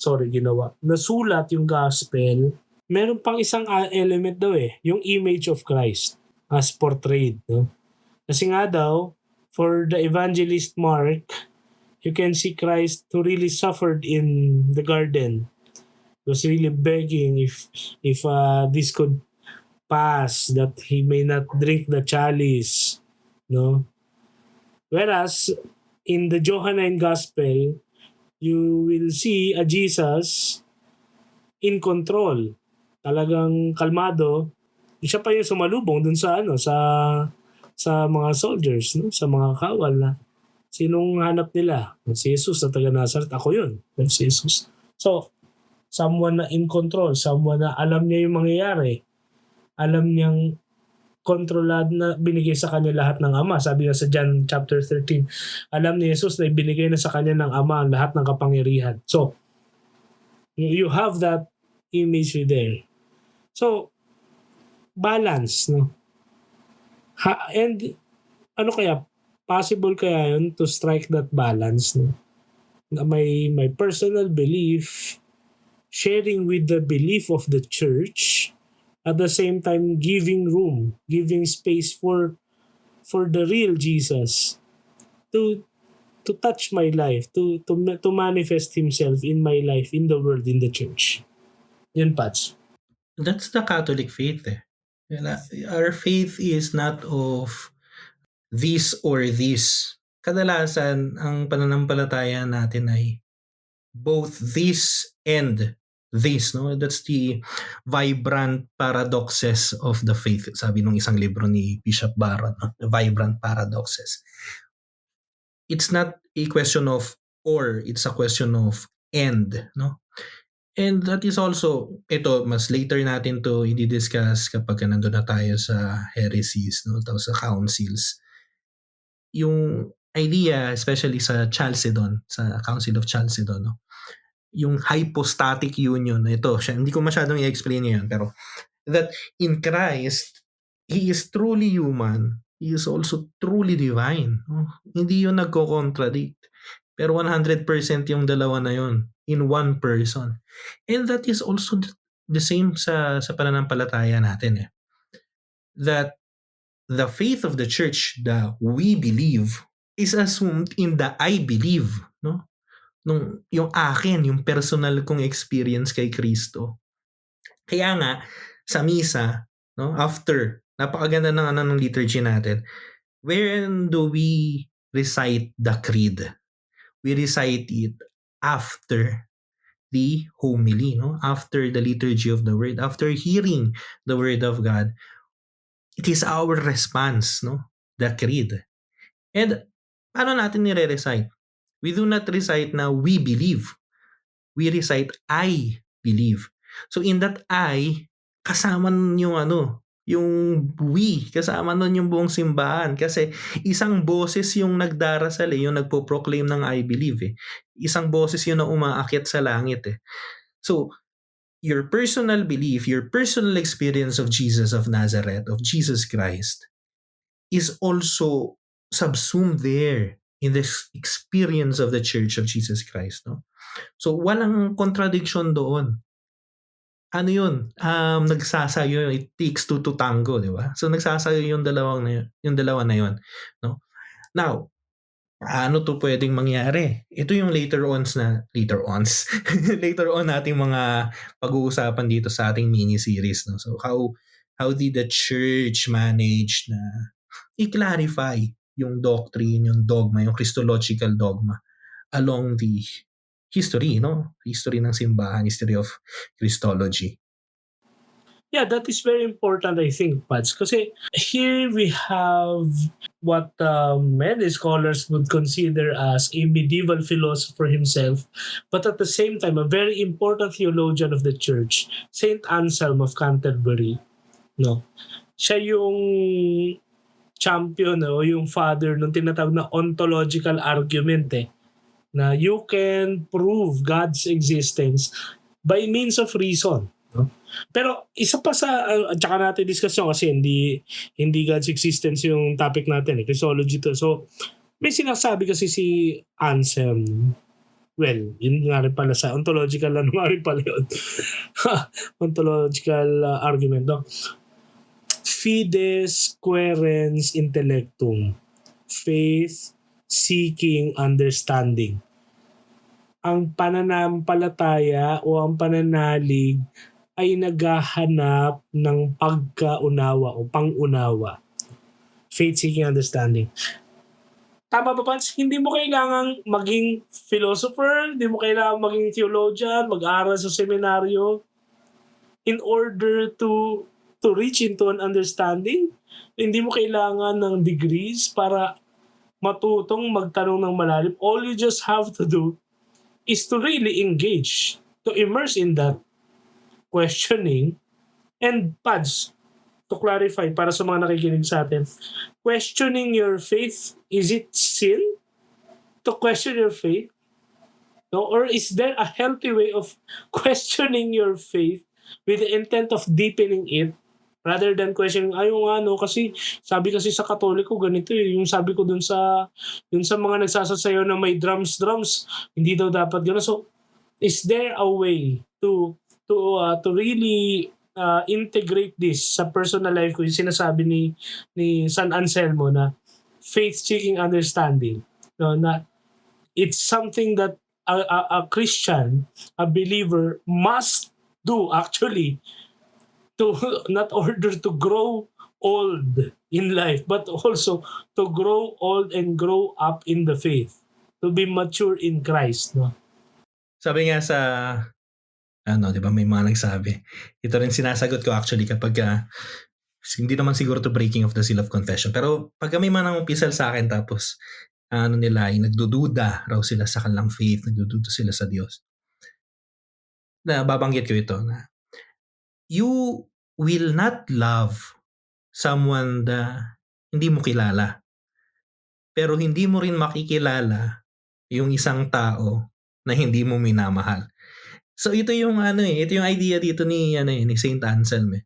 yung gospel, meron pang isang element daw yung image of Christ as portrayed. No? Kasi nga daw, for the evangelist Mark, you can see Christ who really suffered in the garden. He was really begging if this could pass, that he may not drink the chalice, no? Whereas in the Johannine Gospel, you will see a Jesus in control, talagang kalmado. Siya pa yung sumalubong dun sa mga soldiers, no? Sa mga kawal na sinong hanap nila? Si Jesus na taga Nazareth. Ako yun, si Jesus. So, someone na in control, someone na alam niya yung mangyayari, alam niyang kontrolado na binigay sa kanya lahat ng Ama. Sabi nga sa John chapter 13, alam ni Jesus na ibinigay na sa kanya ng Ama ang lahat ng kapangyarihan. So, you have that imagery there. So, balance, no? And ano kaya, possible kaya yun to strike that balance, no? Na may personal belief, sharing with the belief of the church, at the same time giving room, giving space for the real Jesus to touch my life, to manifest Himself in my life, in the world, in the church. Yun, Pats. That's the Catholic faith. Our faith is not of this or this. Kadalasan, ang pananampalataya natin ay both this and this, no? That's the vibrant paradoxes of the faith. Sabi nung isang libro ni Bishop Barron, no? The vibrant paradoxes. It's not a question of or, it's a question of and, no? And that is also, ito, mas later natin to i-discuss kapag nandun na tayo sa heresies, no? Tapos sa councils. Yung idea, especially sa Chalcedon, sa Council of Chalcedon, no? Yung hypostatic union, ito, hindi ko masyadong i-explain yun, pero that in Christ, He is truly human, He is also truly divine. No? Hindi yun nagko-contradict. Pero 100% yung dalawa na yun in one person. And that is also the same sa pananampalataya natin. That the faith of the church, the we believe, is assumed in the I believe. No? Yung akin, yung personal kong experience kay Kristo. Kaya nga, sa misa, no, after, napakaganda ng liturgy natin, wherein do we recite the creed? We recite it after the homily, no? After the liturgy of the word, after hearing the word of God. It is our response, no? The creed. And paano natin nire-recite? We do not recite na we believe. We recite I believe. So in that I, kasama nun yung we, kasama nun yung buong simbahan. Kasi isang boses yung nagdarasal yung nagpo-proclaim ng I believe Isang boses yun na umaakyat sa langit So, your personal belief, your personal experience of Jesus of Nazareth, of Jesus Christ, is also subsumed there in this experience of the Church of Jesus Christ. No? So, walang contradiction doon. Ano yun? Nagsasayo, it takes two to tango, di ba? So, nagsasayo yung dalawa na yun. No? Now, ano to pwedeng mangyari? Ito yung later on nating mga pag-uusapan dito sa ating mini-series. No? So, how did the church manage na i-clarify yung doctrine, yung dogma, yung Christological dogma along the history, no? History ng simbahan, history of Christology. Yeah, that is very important, I think, Pats. Kasi here we have what many scholars would consider as a medieval philosopher himself, but at the same time, a very important theologian of the church, Saint Anselm of Canterbury. No? Siya yung champion o yung father ng tinatawag na ontological argument na you can prove God's existence by means of reason. No? Pero isa pa sa tsaka natin discussion kasi hindi God's existence yung topic natin Christology to. So may sinasabi kasi si Anselm, well, yun nga rin pala sa ontological nga rin pala yun. Ontological argument, no? Fides querens intellectum, faith seeking understanding. Ang pananampalataya o ang pananalig ay naghahanap ng pagkaunawa o pangunawa. Faith-seeking understanding. Tama ba, Pans? Hindi mo kailangang maging philosopher, hindi mo kailangang maging theologian, mag-aral sa seminaryo in order to reach into an understanding. Hindi mo kailangan ng degrees para matutong magtanong ng malalim. All you just have to do is to really engage, to immerse in that questioning. And Pads, to clarify para sa mga nakikinig sa atin, questioning your faith, is it sin to question your faith? No? Or is there a healthy way of questioning your faith with the intent of deepening it rather than questioning, kasi sabi kasi sa Katoliko ganito yung sabi ko dun sa mga nagsasasayaw na may drums, hindi daw dapat gano'n. So, is there a way to really integrate this sa personal life ko, yung sinasabi ni San Anselmo na faith-seeking understanding, no, na it's something that a Christian, a believer must do actually to not order to grow old in life, but also to grow old and grow up in the faith, to be mature in Christ, no? Sabi nga sa, ano, di ba may mga nagsabi. Ito rin sinasagot ko actually kapag, hindi naman siguro to breaking of the seal of confession. Pero pag may mga nangumpisal sa akin tapos, ano nila, ay nagdududa raw sila sa kanilang faith, nagdududa sila sa Diyos. Na babanggit ko ito na, you will not love someone na hindi mo kilala. Pero hindi mo rin makikilala yung isang tao na hindi mo minamahal. So ito yung ito yung idea dito ni Saint Anselm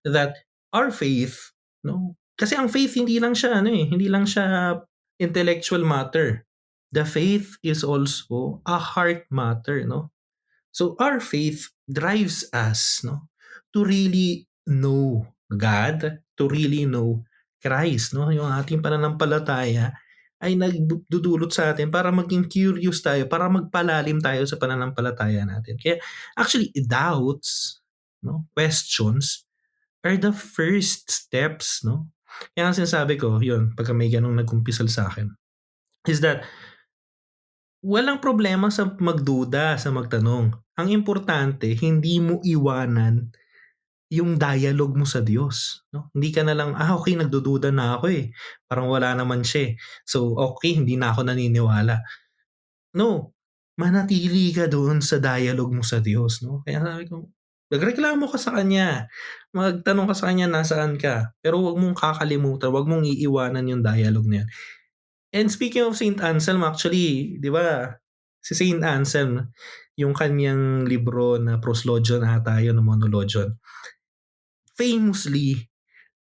that our faith, no? Kasi ang faith hindi lang siya hindi lang siya intellectual matter. The faith is also a heart matter, no? So our faith drives us, no, to really know God, to really know Christ, no? Yung ating pananampalataya ay nagdudulot sa atin para maging curious tayo, para magpalalim tayo sa pananampalataya natin. Kaya actually doubts, no, questions are the first steps, no? Kaya ang sinasabi ko, yun, pagka may ganong nagkumpisal sa akin, is that walang problema sa magduda, sa magtanong. Ang importante, hindi mo iwanan yung dialogue mo sa Diyos. No? Hindi ka na lang, okay, nagdududa na ako eh. Parang wala naman siya eh. So, okay, hindi na ako naniniwala. No, manatili ka doon sa dialogue mo sa Diyos. No? Kaya sabi ko, magreklamo ka sa Kanya. Magtanong ka sa Kanya, nasaan ka. Pero wag mong kakalimutan, wag mong iiwanan yung dialogue na yan. And speaking of Saint Anselm, actually, di ba, si Saint Anselm, yung kanyang libro na Proslogion ata yun, na Monologion, famously,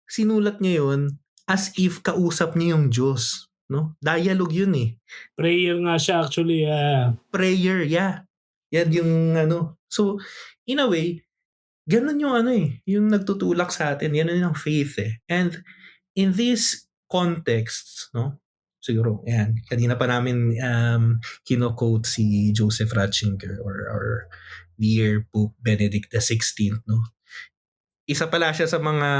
sinulat niya yun as if kausap niya yung Diyos. No? Dialogue yun eh. Prayer nga siya actually. Prayer, yeah. Yan yung So, in a way, ganun yung yung nagtutulak sa atin. Yan yung faith eh. And in this context, no? Siguro, yan. Kanina pa namin kino-quote si Joseph Ratzinger or dear Pope Benedict XVI, no? Isa pala siya sa mga,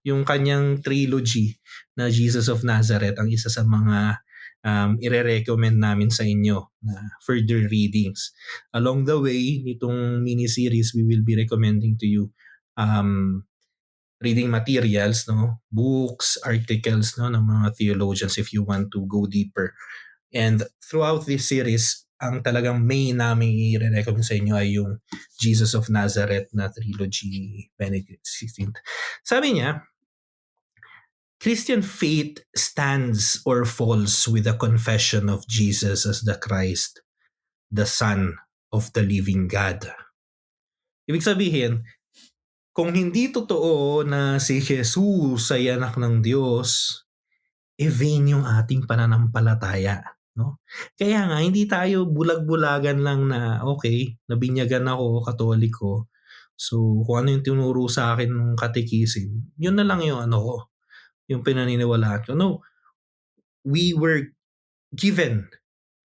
yung kanyang trilogy na Jesus of Nazareth, ang isa sa mga ire-recommend namin sa inyo na further readings. Along the way, nitong mini-series, we will be recommending to you reading materials, no, books, articles, no, ng mga theologians if you want to go deeper. And throughout this series, ang talagang main namin i-recommend sa inyo ay yung Jesus of Nazareth na trilogy, Benedict XVI. Sabi niya, Christian faith stands or falls with the confession of Jesus as the Christ, the Son of the living God. Ibig sabihin, kung hindi totoo na si Jesus ay anak ng Diyos, vain yung ating pananampalataya. No? Kaya nga, hindi tayo bulag-bulagan lang na, okay, nabinyagan ako, Katoliko, so kung ano yung tinuro sa akin ng katekisim, yun na lang yung ko, yung pinaniniwalaan ko. No, we were given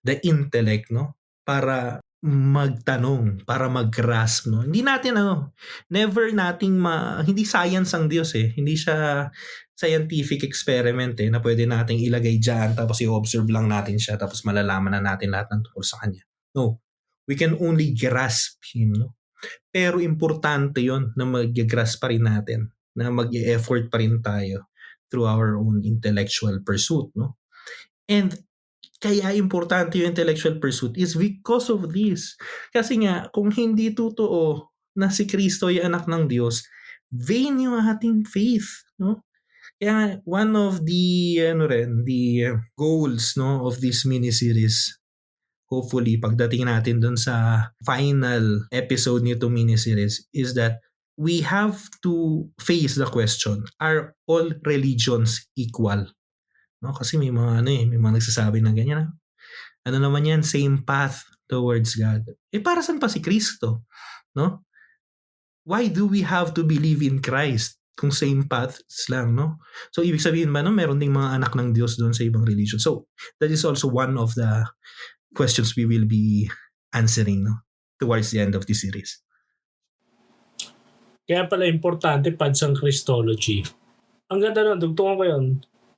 the intellect, no, para magtanong, para mag-grasp, no? Hindi natin never nating hindi science ang Diyos eh. Hindi siya scientific experiment eh na pwede nating ilagay diyan tapos i-observe lang natin siya tapos malalaman na natin lahat ng tungkol sa kanya. No. We can only grasp him, no? Pero importante 'yon na mag-grasp pa rin natin, na mag-e-effort pa rin tayo through our own intellectual pursuit, no? And kaya importante yung intellectual pursuit is because of this. Kasi nga, kung hindi totoo na si Kristo ay anak ng Diyos, vain yung ating faith, no? Kaya one of the the goals, no, of this mini-series, hopefully pagdating natin dun sa final episode nito mini-series, is that we have to face the question, are all religions equal? No, kasi may mga may mga nagsasabi ng ganyan. Ano naman yan, same path towards God. Para saan pa si Kristo? No? Why do we have to believe in Christ kung same paths lang, no? So, ibig sabihin ba, no, meron ding mga anak ng Diyos doon sa ibang religion. So, that is also one of the questions we will be answering, no, towards the end of this series. Kaya pala importante pansang Christology. Ang ganda nun, dugtungan ko yun.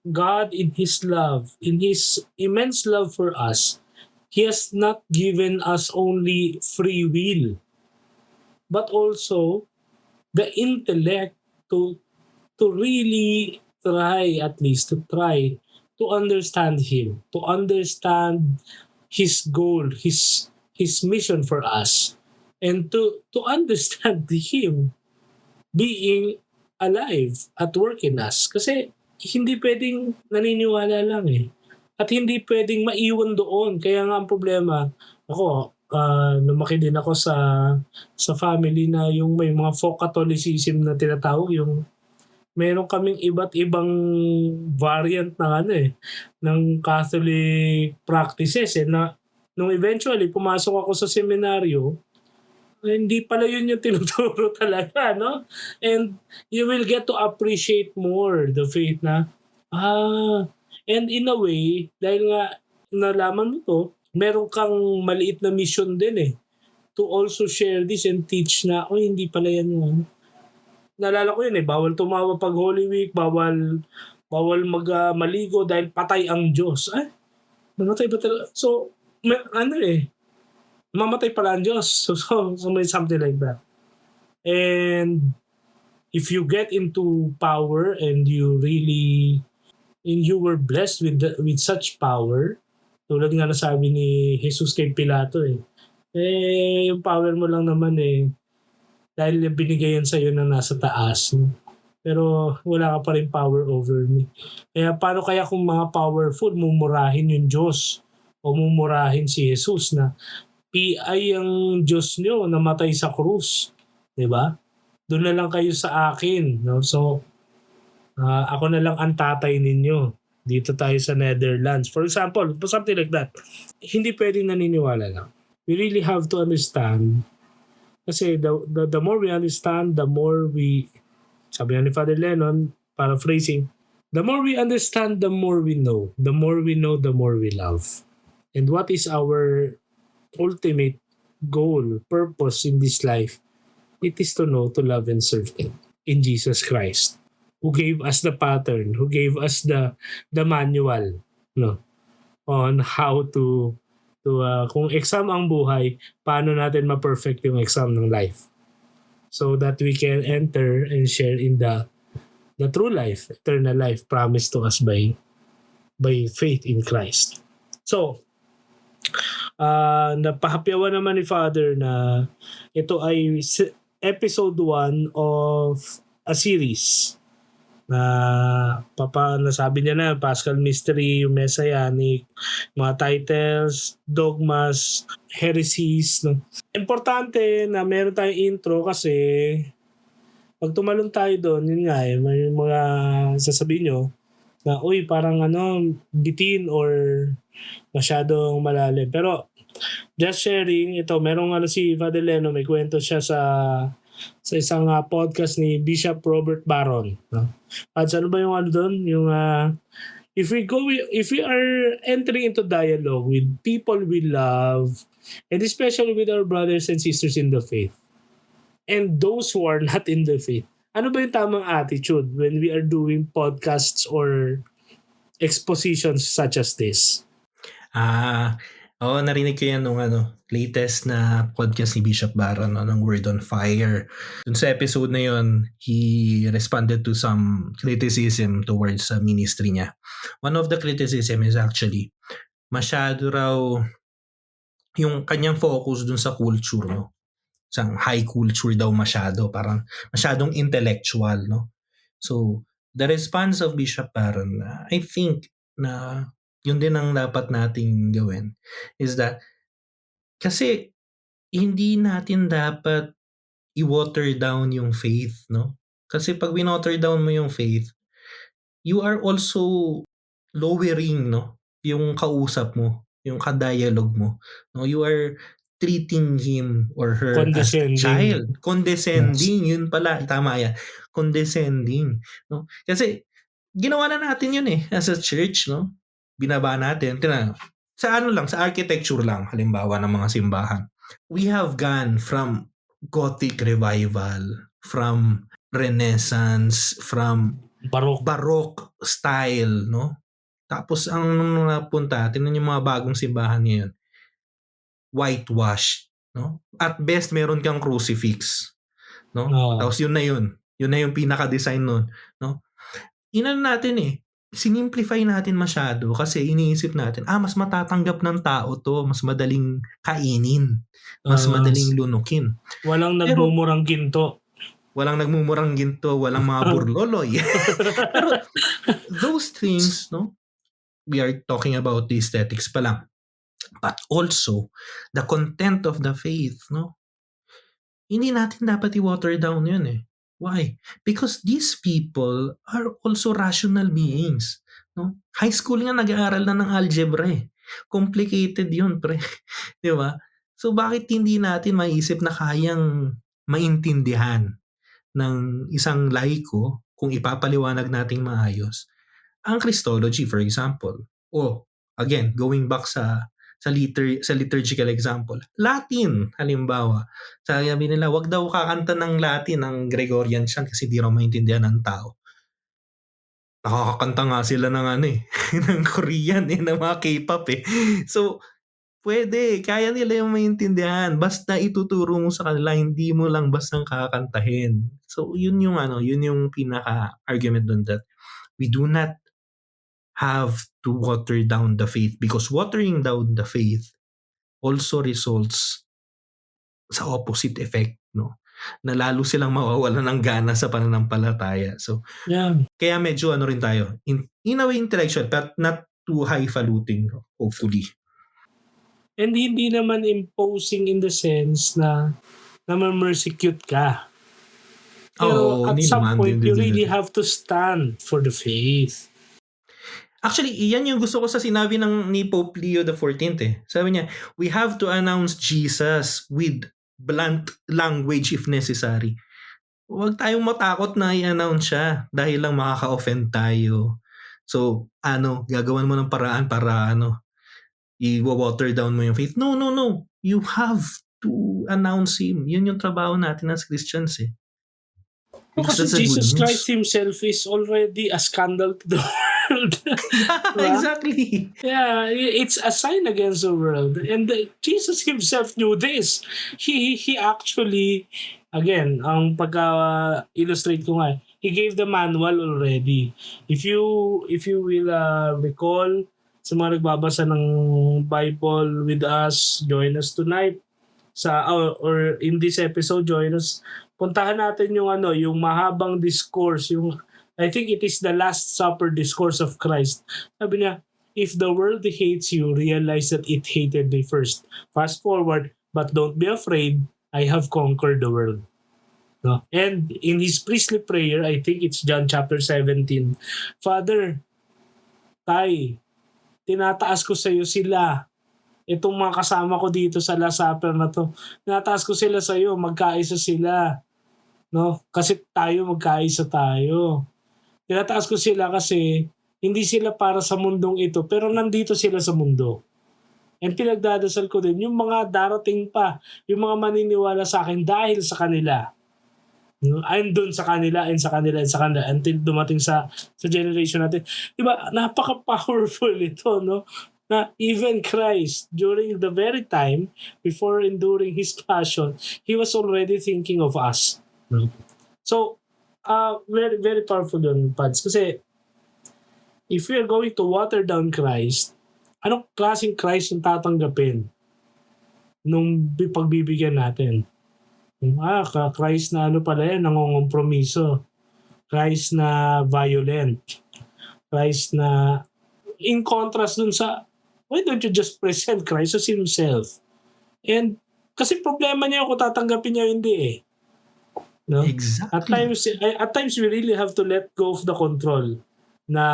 God in His love, in His immense love for us, He has not given us only free will, but also the intellect to really try, at least to try to understand him, to understand his goal, his mission for us, and to understand him being alive at work in us. Kasi hindi pwedeng naniniwala lang eh. At hindi pwedeng maiwan doon. Kaya nga ang problema, ako, lumaki din ako sa family na yung may mga folk Catholicism na tinatawag, yung meron kaming iba't ibang variant ng ano eh, ng Catholic practices eh, na nung eventually pumasok ako sa seminaryo, hindi pala yun yung tinuturo talaga, no? And you will get to appreciate more the faith na, and in a way, dahil nga nalaman mo to, meron kang maliit na mission din eh, to also share this and teach na, hindi pala yan yung ano. Naalala ko yun eh, bawal tumawa pag Holy Week, bawal maligo dahil patay ang Diyos. Mamatay ba talaga? So, mamatay pala ang Diyos. So may something like that. And if you get into power and you were blessed with such power, tulad nga nasabi ni Jesus kay Pilato yung power mo lang naman dahil binigay yan sa'yo na nasa taas. Pero wala ka pa rin power over me. Kaya paano kaya kung mga powerful, mumurahin yung Diyos o mumurahin si Jesus na PI ang Diyos nyo, namatay sa krus. Diba? Doon na lang kayo sa akin. No? So, ako na lang ang tatay ninyo. Dito tayo sa Netherlands. For example, something like that. Hindi pwedeng naniniwala lang. We really have to understand. Kasi the more we understand, the more we, sabi ni Father Lennon, paraphrasing, the more we understand, the more we know. The more we know, the more we love. And what is our ultimate goal, purpose in this life? It is to know, to love, and serve Him in Jesus Christ, who gave us the pattern, who gave us the manual, no, on how to kung exam ang buhay, paano natin ma-perfect yung exam ng life so that we can enter and share in the true life, eternal life promised to us by faith in Christ. So, napahapyawan naman ni Father na ito ay episode 1 of a series na nasabi niya na Paschal Mystery, yung Messianic, mga titles, dogmas, heresies. No? Importante na meron tayong intro kasi pag tumalon tayo doon, yun nga may mga sasabihin nyo na parang bitin or masyadong malalim. Pero just sharing ito, merong si Father Leno, may kwento siya sa isang podcast ni Bishop Robert Barron. No? At ano ba yung doon? Yung if we are entering into dialogue with people we love, and especially with our brothers and sisters in the faith, and those who are not in the faith, ano ba yung tamang attitude when we are doing podcasts or expositions such as this? Narinig ko yan nung latest na podcast ni Bishop Barron ng Word on Fire. Dun sa episode na yon, he responded to some criticism towards sa ministry niya. One of the criticism is actually masyado raw yung kanyang focus dun sa culture, no? Sa high culture daw masyado, parang masyadong intellectual, no? So, the response of Bishop Barron, I think na yun din ang dapat nating gawin is that kasi hindi natin dapat i-water down yung faith, no? Kasi pag winoter down mo yung faith, you are also lowering, no? Yung kausap mo, yung ka-dialogue mo. No? You are treating him or her as a child. Condescending. Yes. Yun pala. Tama yan. Condescending. No? Kasi ginawa na natin yun as a church, no? Binaba natin. Sa architecture lang, halimbawa ng mga simbahan. We have gone from Gothic revival, from Renaissance, from Baroque style, no? Tapos ang napunta, tingnan yung mga bagong simbahan ngayon. whitewashed, no? At best meron kang crucifix, no? Oo. Tapos yun na yun. Yun na yung pinaka-design nun, no? Inan natin sinimplify natin masyado kasi iniisip natin, mas matatanggap ng tao to, mas madaling kainin, mas Ah, madaling lunukin. walang Pero nagmumurang ginto. walang nagmumurang ginto, walang mga burloloy. Pero those things, no? We are talking about the aesthetics pa lang. But also, the content of the faith, no? Hindi natin dapat i-water down yun Why? Because these people are also rational beings. No? High school nga nag-aaral na ng algebra Complicated yun, pre. Di ba? So bakit hindi natin maiisip na kayang maintindihan ng isang laiko kung ipapaliwanag nating maayos ang Christology, for example? Again, going back sa liturgical example. Latin, halimbawa. Sabi nila, wag daw kakanta ng Latin ng Gregorian chant kasi di raw maintindihan ng tao. Nakakakanta nga sila ng ng Korean ng mga K-pop So, pwede, kaya nila yung maintindihan. Basta ituturo mo sa kanila, hindi mo lang bastang kakantahin. So, yun yung pinaka-argument dun that we do not have to water down the faith because watering down the faith also results sa opposite effect, no? Na lalo silang mawawalan ng gana sa pananampalataya. So, Yeah. kaya medyo rin tayo. In a way intellectual, but not too highfalutin, hopefully. And hindi naman imposing in the sense na ma-persecute ka. Pero at some point, you really have to stand for the faith. Actually, iyan yung gusto ko sa sinabi ni Pope Leo XIV Sabi niya, we have to announce Jesus with blunt language if necessary. Huwag tayong matakot na i-announce siya dahil lang makaka-offend tayo. So, gagawan mo ng paraan para i-water down mo yung faith. No. You have to announce Him. Yun yung trabaho natin as Christians Because Jesus Christ Himself is already a scandal to the world. Yeah, exactly. Yeah, it's a sign against the world. And Jesus Himself knew this. He actually, again, ang pagka-illustrate ko nga, He gave the manual already. If you will recall, sa mga nagbabasa ng Bible with us, join us tonight or in this episode, join us. Puntahan natin yung mahabang discourse, I think it is the Last Supper discourse of Christ. Sabi niya, if the world hates you, realize that it hated me first. Fast forward, but don't be afraid, I have conquered the world. No? And in his priestly prayer, I think it's John chapter 17, Father, Tay, tinataas ko sa iyo sila. Itong mga kasama ko dito sa Last Supper na to, tinataas ko sila sa iyo, magkaisa sila. No? Kasi magkaisa tayo. Tinataas ko sila kasi hindi sila para sa mundong ito, pero nandito sila sa mundo. And pinagdadasal ko din, yung mga darating pa, yung mga maniniwala sa akin dahil sa kanila. I'm doon sa kanila and sa kanila and sa kanila until dumating sa generation natin. Diba, napaka-powerful ito, no? Na even Christ, during the very time, before enduring His passion, He was already thinking of us. No? So, very, very powerful yun, Pads. Kasi, if we are going to water down Christ, anong klaseng Christ yung tatanggapin nung pagbibigyan natin? Christ na pala yan, nangongompromiso. Christ na violent. Christ na, in contrast dun sa, why don't you just present Christ as Himself? And, kasi problema niya kung tatanggapin niya hindi No? Exactly. At times we really have to let go of the control na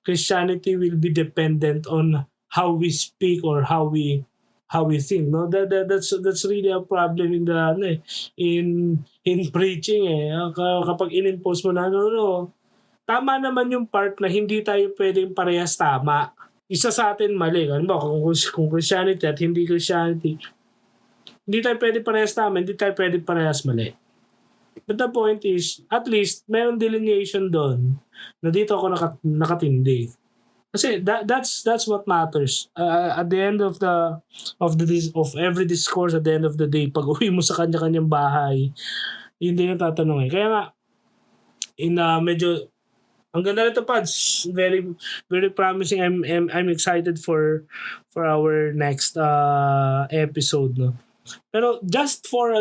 Christianity will be dependent on how we speak or how we think. No, that's really a problem in the in preaching kapag inimpose mo na no. Tama naman yung part na hindi tayo pwedeng parehas tama. Isa sa atin mali. Kung Christianity at hindi Christianity, hindi tayo pwede parehas tama, hindi tayo pwede parehas mali. But the point is, at least, mayroong delineation doon na dito ako nakatindi. Kasi that's what matters. At the end of every discourse, at the end of the day, pag uwi mo sa kanya-kanyang bahay, yun din yung tatanungin. Kaya nga, medyo ang ganda nito, Pads. Very very promising. I'm excited for our next episode, no. Pero just for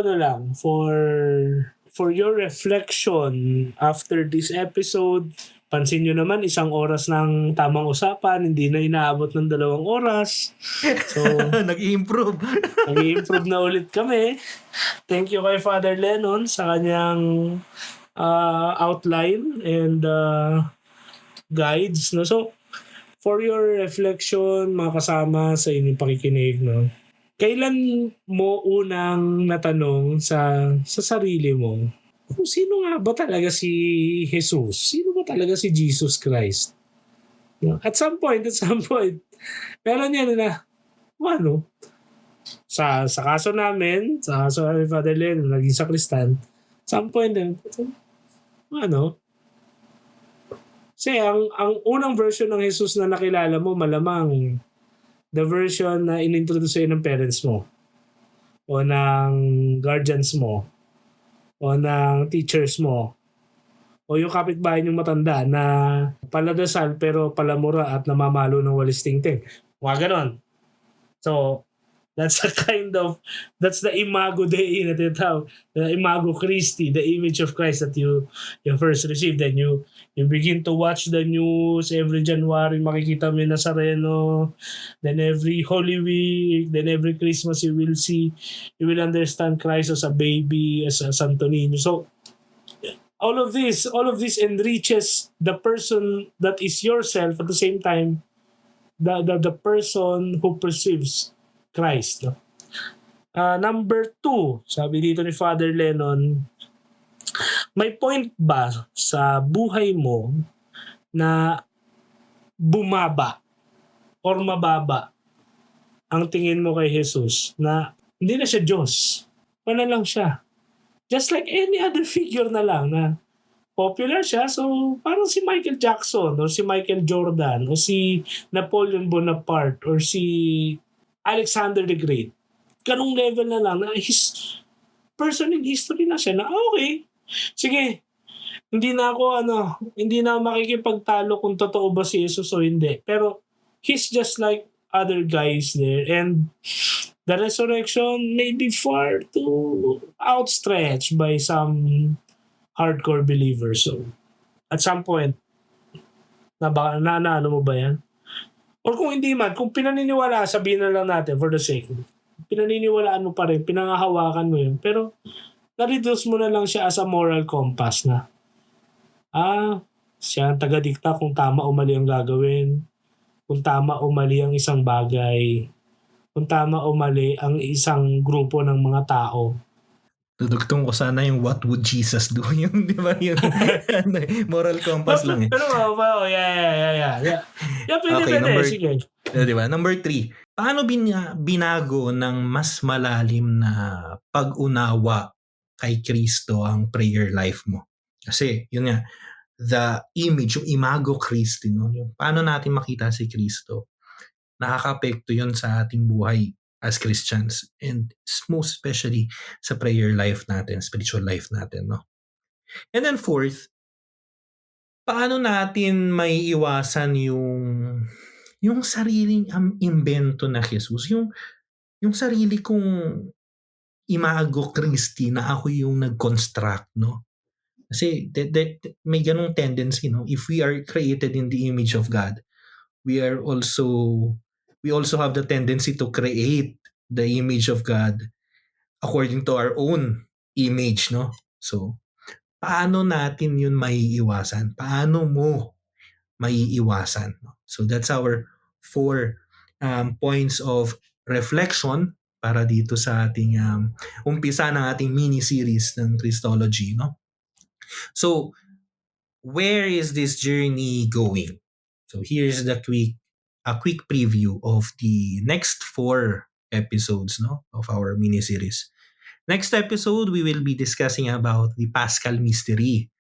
for your reflection after this episode, pansin nyo naman, 1 oras ng tamang usapan, hindi na inaabot ng 2 oras. So, nag-i-improve. nag-i-improve na ulit kami. Thank you kay Father Lennon sa kanyang outline and guides, no. So for your reflection, mga kasama sa inyong pakikinig, no, kailan mo unang natanong sa sarili mo kung sino nga ba talaga si Jesus? Sino ba talaga si Jesus Christ? No? At some point, meron yan na, ano, sa kaso namin, sa kaso ni Father Len, naging sakristan, some point din, ano, kasi ang unang version ng Jesus na nakilala mo, malamang the version na inintroduce sa'yo ng parents mo o ng guardians mo o ng teachers mo o yung kapitbahay niyong matanda na paladasal pero palamura at namamalo ng walis tingting. Mga ganon. So, that's the imago Dei na tinatawag. The imago Christi, the image of Christ that you first received. Then you begin to watch the news every January, makikita mo yung Nazareno. Then every Holy Week, then every Christmas you will understand Christ as a baby, as a Santo Niño. So, all of this enriches the person that is yourself, at the same time, the person who perceives Christ. No? Number 2, sabi dito ni Father Lennon, may point ba sa buhay mo na bumaba or mababa ang tingin mo kay Jesus na hindi na siya Diyos? Ano lang siya? Just like any other figure na lang na popular siya. So, parang si Michael Jackson or si Michael Jordan o si Napoleon Bonaparte or si Alexander the Great. Ganong level na lang na person in history na siya na okay. Sige, hindi na ako makikipagtalo kung totoo ba si Jesus o hindi. Pero he's just like other guys there, and the resurrection may be far too outstretched by some hardcore believers. So, at some point, ano mo ba yan? Or kung hindi man, kung pinaniniwala, sabihin na lang natin for the sake, pinaniniwalaan mo pa rin, pinangahawakan mo yun, pero na-reduce mo na lang siya as a moral compass na, siya ang taga-dikta kung tama o mali ang gagawin, kung tama o mali ang isang bagay, kung tama o mali ang isang grupo ng mga tao. Dudugtong ko sana yung what would Jesus do? Yung, di ba, yung moral compass lang eh. Pero, yeah. Yeah, pwede, sige. Di ba? Number 3, paano binago ng mas malalim na pag-unawa kay Kristo ang prayer life mo? Kasi, yun nga, the image, yung imago Christi, no? Yung paano natin makita si Kristo, nakaka-apekto yun sa ating buhay as Christians, and most especially sa prayer life natin, spiritual life natin, no? And then 4th, paano natin may iwasan yung sariling imbento na Jesus, yung sarili kong imago Christi na ako yung nag-construct, no? Kasi may ganung tendency, no? If we are created in the image of God, we also have the tendency to create the image of God according to our own image, no? So, paano natin yun maiiwasan? Paano mo maiiwasan? So, that's our 4 points of reflection para dito sa ating umpisa ng ating mini-series ng Christology, no? So, where is this journey going? So, here's a quick preview of the next 4 episodes, no, of our mini-series. Next episode, we will be discussing about the Paschal Mystery.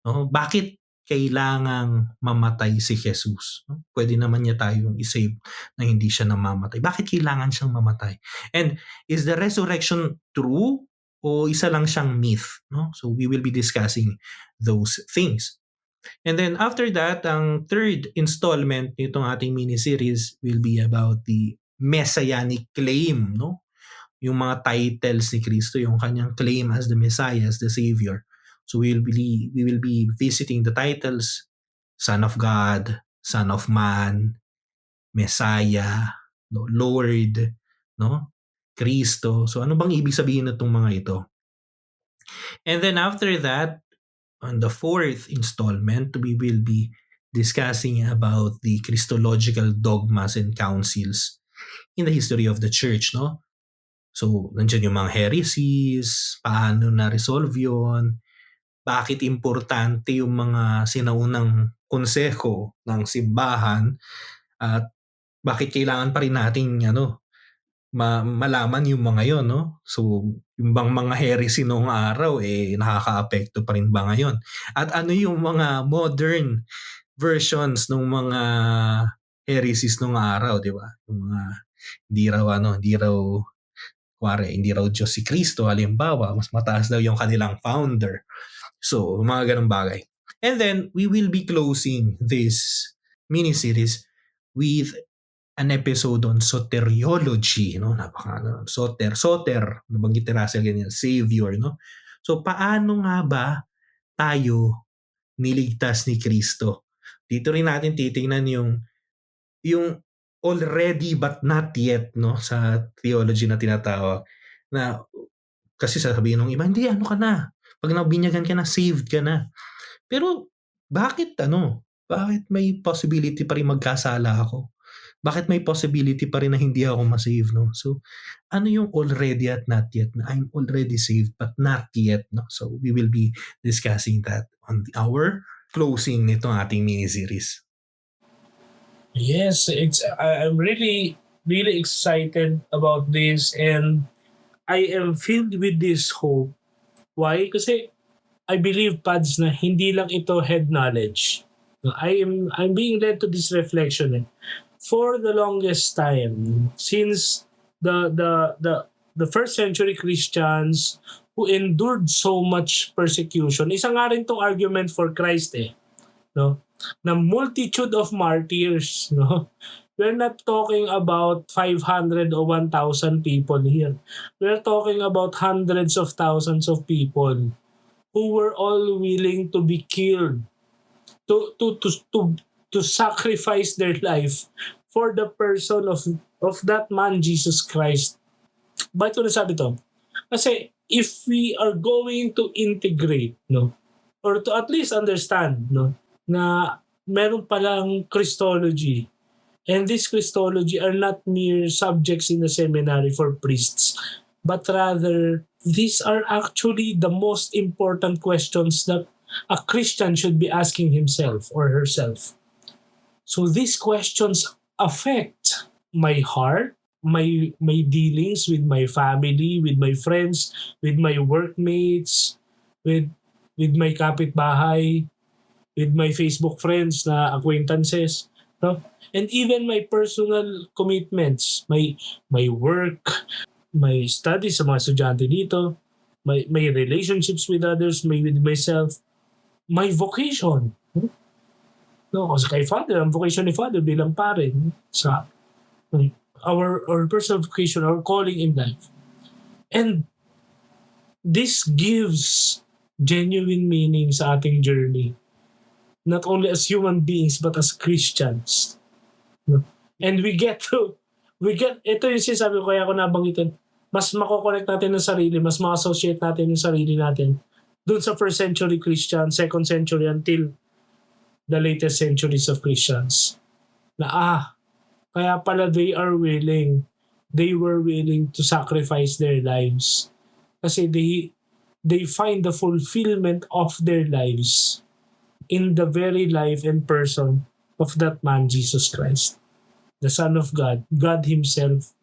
No? Bakit kailangang mamatay si Jesus? No? Pwede naman niya tayong isave na hindi siya namamatay. Bakit kailangan siyang mamatay? And is the resurrection true o isa lang siyang myth? No? So we will be discussing those things. And then after that, ang third installment nitong ating mini-series will be about the messianic claim, no? Yung mga titles ni Kristo, yung kanyang claim as the Messiah, as the Savior. So we will be visiting the titles: Son of God, Son of Man, Messiah, no, Lord, no? Kristo. So ano bang ibig sabihin nitong mga ito? And then after that, on the fourth installment, we will be discussing about the Christological dogmas and councils in the history of the church, no? So, nandiyan yung mga heresies, paano na-resolve yun, bakit importante yung mga sinaunang konseho ng simbahan, at bakit kailangan pa rin nating malaman yung mga yon, no? So, yung bang mga heresy noong araw nakakaapekto pa rin ba ngayon? At ano yung mga modern versions ng mga heresies noong araw, di ba? Yung mga hindi raw Diyos si Kristo, halimbawa, mas mataas daw yung kanilang founder. So, mga ganung bagay. And then, we will be closing this mini-series with an episode on soteriology, no? Soter, nabanggit ni Russell ganyan, Savior, no? So, paano nga ba tayo niligtas ni Kristo? Dito rin natin titingnan yung already but not yet, no, sa theology na tinatawag, na kasi sasabihin ng iba, hindi, ka na, pag nabinyagan ka na, saved ka na. Pero bakit may possibility pa rin magkasala ako? Bakit may possibility pa rin na hindi ako masave, no? So ano yung already at not yet, na I'm already saved but not yet, no? So we will be discussing that on our closing nitong ating mini-series. Yes, I'm really really excited about this, and I am filled with this hope. Why? Kasi I believe, Pads, na hindi lang ito head knowledge. I'm being led to this reflection. For the longest time, since the first century Christians who endured so much persecution, isa nga rin tong argument for Christ, no? Na multitude of martyrs, no? We're not talking about 500 or 1,000 people here. We're talking about hundreds of thousands of people who were all willing to be killed, to sacrifice their life for the person of that man, Jesus Christ. Bakit ko nasabi to? Kasi if we are going to integrate, no, or to at least understand, no, na meron palang Christology, and this Christology are not mere subjects in the seminary for priests, but rather these are actually the most important questions that a Christian should be asking himself or herself. So these questions affect my heart, my dealings with my family, with my friends, with my workmates, with my kapitbahay, with my Facebook friends na acquaintances, no? And even my personal commitments, my work, my studies sa mga estudyante dito, my relationships with others, with myself, my vocation. No, kasi kay Father, ang vocation ni Father bilang pare, sa our personal vocation, our calling in life. And this gives genuine meaning sa ating journey. Not only as human beings, but as Christians. And ito yung sinasabi ko, kaya ako nabanggitin, mas makokonect natin ng sarili, mas ma-associate natin yung sarili natin dun sa first century Christian, second century, until the latest centuries of Christians. Na kaya pala they were willing to sacrifice their lives. Kasi they find the fulfillment of their lives in the very life and person of that man, Jesus Christ, the Son of God, God Himself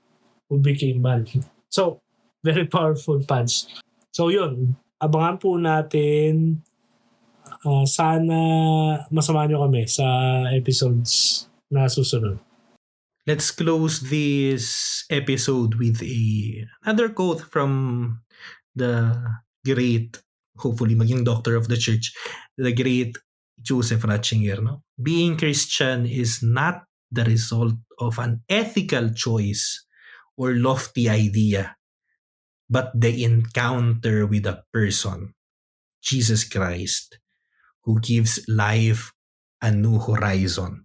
who became man. So, very powerful, Pads. So yun, abangan po natin Sana masamahan nyo kami sa episodes na susunod. Let's close this episode with another quote from the great, hopefully maging doctor of the church, the great Joseph Ratzinger. No? Being Christian is not the result of an ethical choice or lofty idea, but the encounter with a person, Jesus Christ, who gives life a new horizon.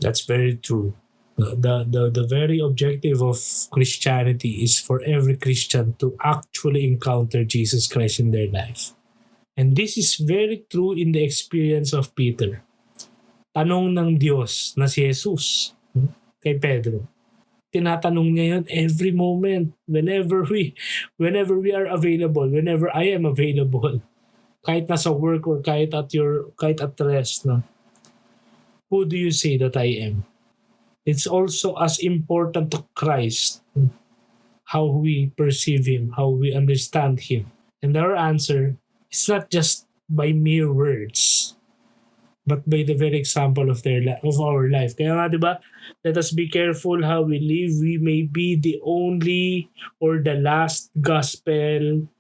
That's very true. The very objective of Christianity is for every Christian to actually encounter Jesus Christ in their life. And this is very true in the experience of Peter. Tanong ng Diyos na si Jesus kay Pedro. Tinatanong niya yun every moment, whenever we are available, whenever I am available, kahit nasa work or kahit at rest, no? Who do you say that I am? It's also as important to Christ how we perceive Him, how we understand Him. And our answer is not just by mere words, but by the very example of our life. Kaya nga, di ba, let us be careful how we live. We may be the only or the last gospel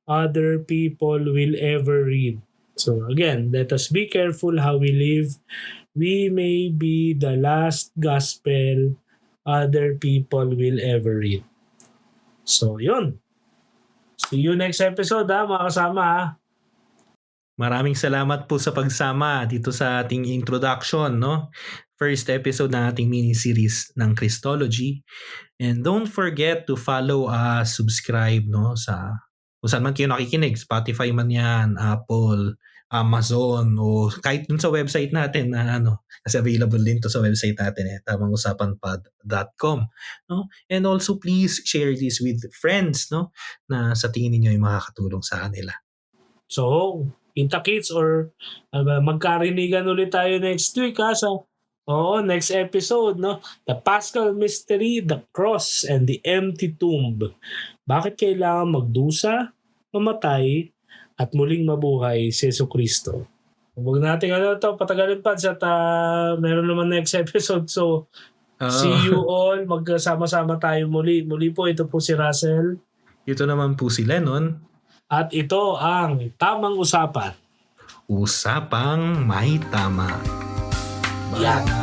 other people will ever read. So again, let us be careful how we live. We may be the last gospel other people will ever read. So, yun. See you next episode, mga kasama, Maraming salamat po sa pagsama dito sa ating introduction, no? First episode ng ating mini-series ng Christology. And don't forget to follow us, subscribe, no? Sa kung saan man kayo nakikinig. Spotify man yan, Apple, Amazon, o kahit dun sa website natin na kasi available din to sa website natin, tamangusapanpod.com, no? And also please share this with friends, no? Na sa tingin niyo ay makakatulong sa kanila. So, kita-kits or magkarinigan ulit tayo next week next episode, no? The Paschal Mystery, the Cross, and the Empty Tomb. Bakit kailangan magdusa, mamatay, at muling mabuhay si Jesucristo? Huwag natin patagalin pa at meron naman next episode. So, see you all. Magkasama-sama tayo muli. Muli po, ito po si Russell. Ito naman po si Lennon. At ito ang Tamang Usapan. Usapang may tama. Yan.